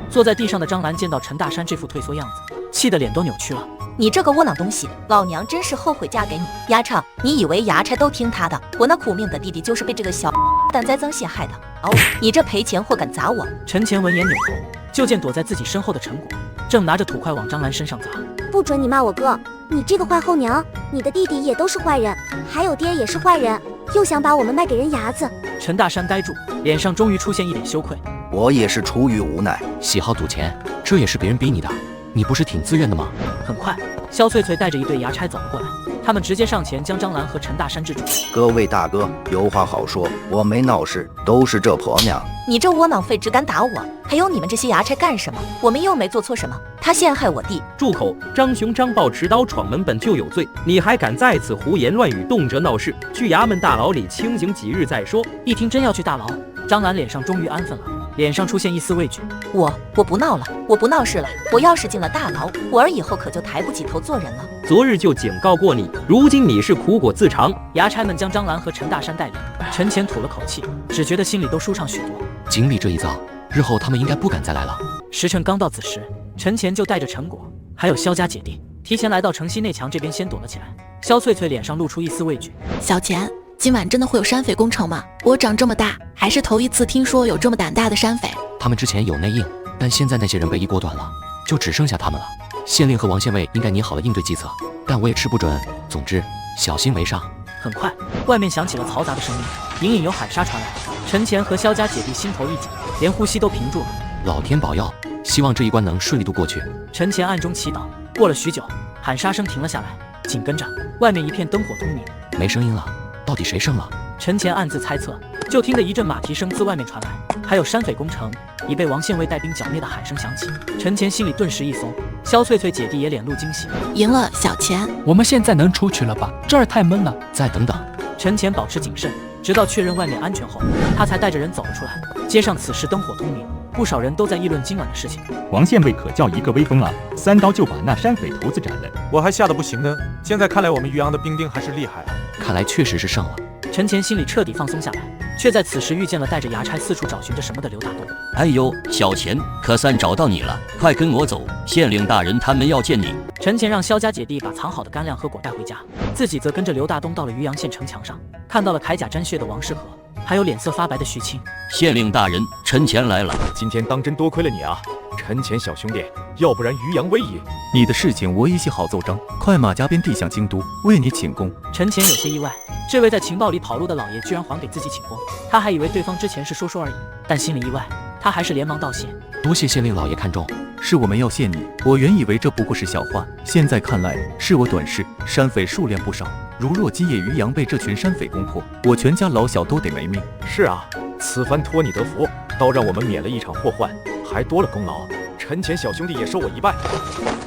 S2: 坐在地上的张兰见到陈大山这副退缩样子，气得脸都扭曲了。
S9: 你这个窝囊东西，老娘真是后悔嫁给你。衙差，你以为衙差都听他的？我那苦命的弟弟就是被这个小蛋栽赃陷害的。哦，你这赔钱货敢砸我！
S2: 陈前闻言扭头，就见躲在自己身后的陈果正拿着土块往张兰身上砸。
S13: 不准你骂我哥，你这个坏后娘，你的弟弟也都是坏人，还有爹也是坏人，又想把我们卖给人牙子。
S2: 陈大山呆住，脸上终于出现一点羞愧。
S22: 我也是出于无奈，
S4: 喜好赌钱，这也是别人逼你的，你不是挺自愿的吗？
S2: 很快，萧翠翠带着一队衙差走了过来，他们直接上前将张兰和陈大山制住。
S22: 各位大哥，有话好说，我没闹事，都是这婆娘。
S9: 你这窝囊废只敢打我，还有你们这些衙差干什么？我们又没做错什么，他陷害我弟。
S23: 住口！张雄、张豹持刀闯门本就有罪，你还敢在此胡言乱语，动辄闹事，去衙门大牢里清醒几日再说。
S2: 一听真要去大牢，张兰脸上终于安分了，脸上出现一丝畏惧。
S9: 我不闹了，我不闹事了。我要是进了大牢，我儿以后可就抬不起头做人了。
S23: 昨日就警告过你，如今你是苦果自尝。
S2: 衙差们将张兰和陈大山带离，陈前吐了口气，只觉得心里都舒畅许多。
S4: 经历这一遭，日后他们应该不敢再来了。
S2: 时辰刚到子时，陈前就带着陈果还有萧家姐弟提前来到城西内墙这边先躲了起来。萧翠翠脸上露出一丝畏惧。
S20: 小钱，今晚真的会有山匪攻城吗？我长这么大还是头一次听说有这么胆大的山匪。
S4: 他们之前有内应，但现在那些人被一锅端了，就只剩下他们了。县令和王县尉应该拟好了应对计策，但我也吃不准。总之，小心为上。
S2: 很快，外面响起了嘈杂的声音，隐隐有喊杀传来。陈前和萧家姐弟心头一紧，连呼吸都屏住了。
S4: 老天保佑，希望这一关能顺利度过去。
S2: 陈前暗中祈祷。过了许久，喊杀声停了下来，紧跟着外面一片灯火通明，
S4: 没声音了，到底谁胜了？
S2: 陈前暗自猜测，就听得一阵马蹄声自外面传来，还有山匪攻城已被王县尉带兵剿灭的喊声响起。陈前心里顿时一松，萧翠翠姐弟也脸露惊喜。
S20: 赢了，小钱，
S21: 我们现在能出去了吧？这儿太闷了。
S4: 再等等。
S2: 陈前保持谨慎，直到确认外面安全后，他才带着人走了出来。街上此时灯火通明，不少人都在议论今晚的事情。
S24: 王县尉可叫一个威风啊，3刀就把那山匪头子斩了。
S25: 我还吓得不行呢，现在看来我们渔阳的兵丁还是厉害啊。
S4: 看来确实是胜了。
S2: 陈前心里彻底放松下来，却在此时遇见了带着衙差四处找寻着什么的刘大东。
S17: 哎呦，小钱，可算找到你了，快跟我走，县令大人他们要见你。
S2: 陈前让萧家姐弟把藏好的干粮和果带回家，自己则跟着刘大东到了渔阳县城墙上，看到了铠甲沾血的王世和，还有脸色发白的徐青。
S17: 县令大人，陈前来了。
S19: 今天当真多亏了你啊，陈前小兄弟，要不然渔阳危矣。
S26: 你的事情我已写好奏章，快马加鞭地向京都，为你请功。
S2: 陈前有些意外，这位在情报里跑路的老爷居然还给自己请功，他还以为对方之前是说说而已，但心里意外，他还是连忙道谢。
S4: 多谢县令老爷看重，
S26: 是我们要谢你。我原以为这不过是小话，现在看来是我短视，山匪数量不少。如若今夜渔阳被这群山匪攻破，我全家老小都得没命。
S19: 是啊，此番托你得福，倒让我们免了一场祸患，还多了功劳。陈前小兄弟也受我一拜。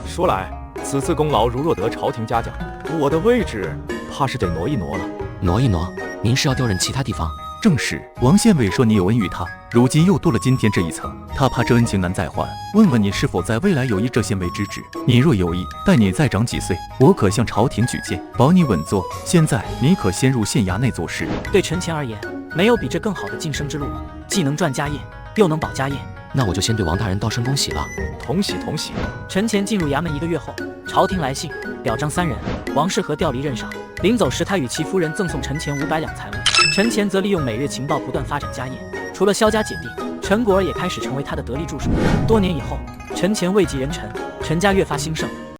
S19: 说来，此次功劳如若得朝廷嘉奖，我的位置怕是得挪一挪了。
S4: 挪一挪，您是要调任其他地方？
S26: 正是，王县尉说你有恩于他，如今又多了今天这一层，他怕这恩情难再还。问问你是否在未来有意这县尉之职？你若有意，待你再长几岁，我可向朝廷举荐，保你稳坐。现在你可先入县衙内做事。
S2: 对陈前而言，没有比这更好的晋升之路了，既能赚家业，又能保家业。
S4: 那我就先对王大人道声恭喜了。
S19: 同喜同喜。
S2: 陈前进入衙门1个月后，朝廷来信表彰3人，王世和调离任上。临走时，他与其夫人赠送陈前500两财物，陈前则利用每日情报不断发展家业。除了萧家姐弟，陈果儿也开始成为他的得力助手。多年以后，陈前位极人臣，陈家越发兴盛。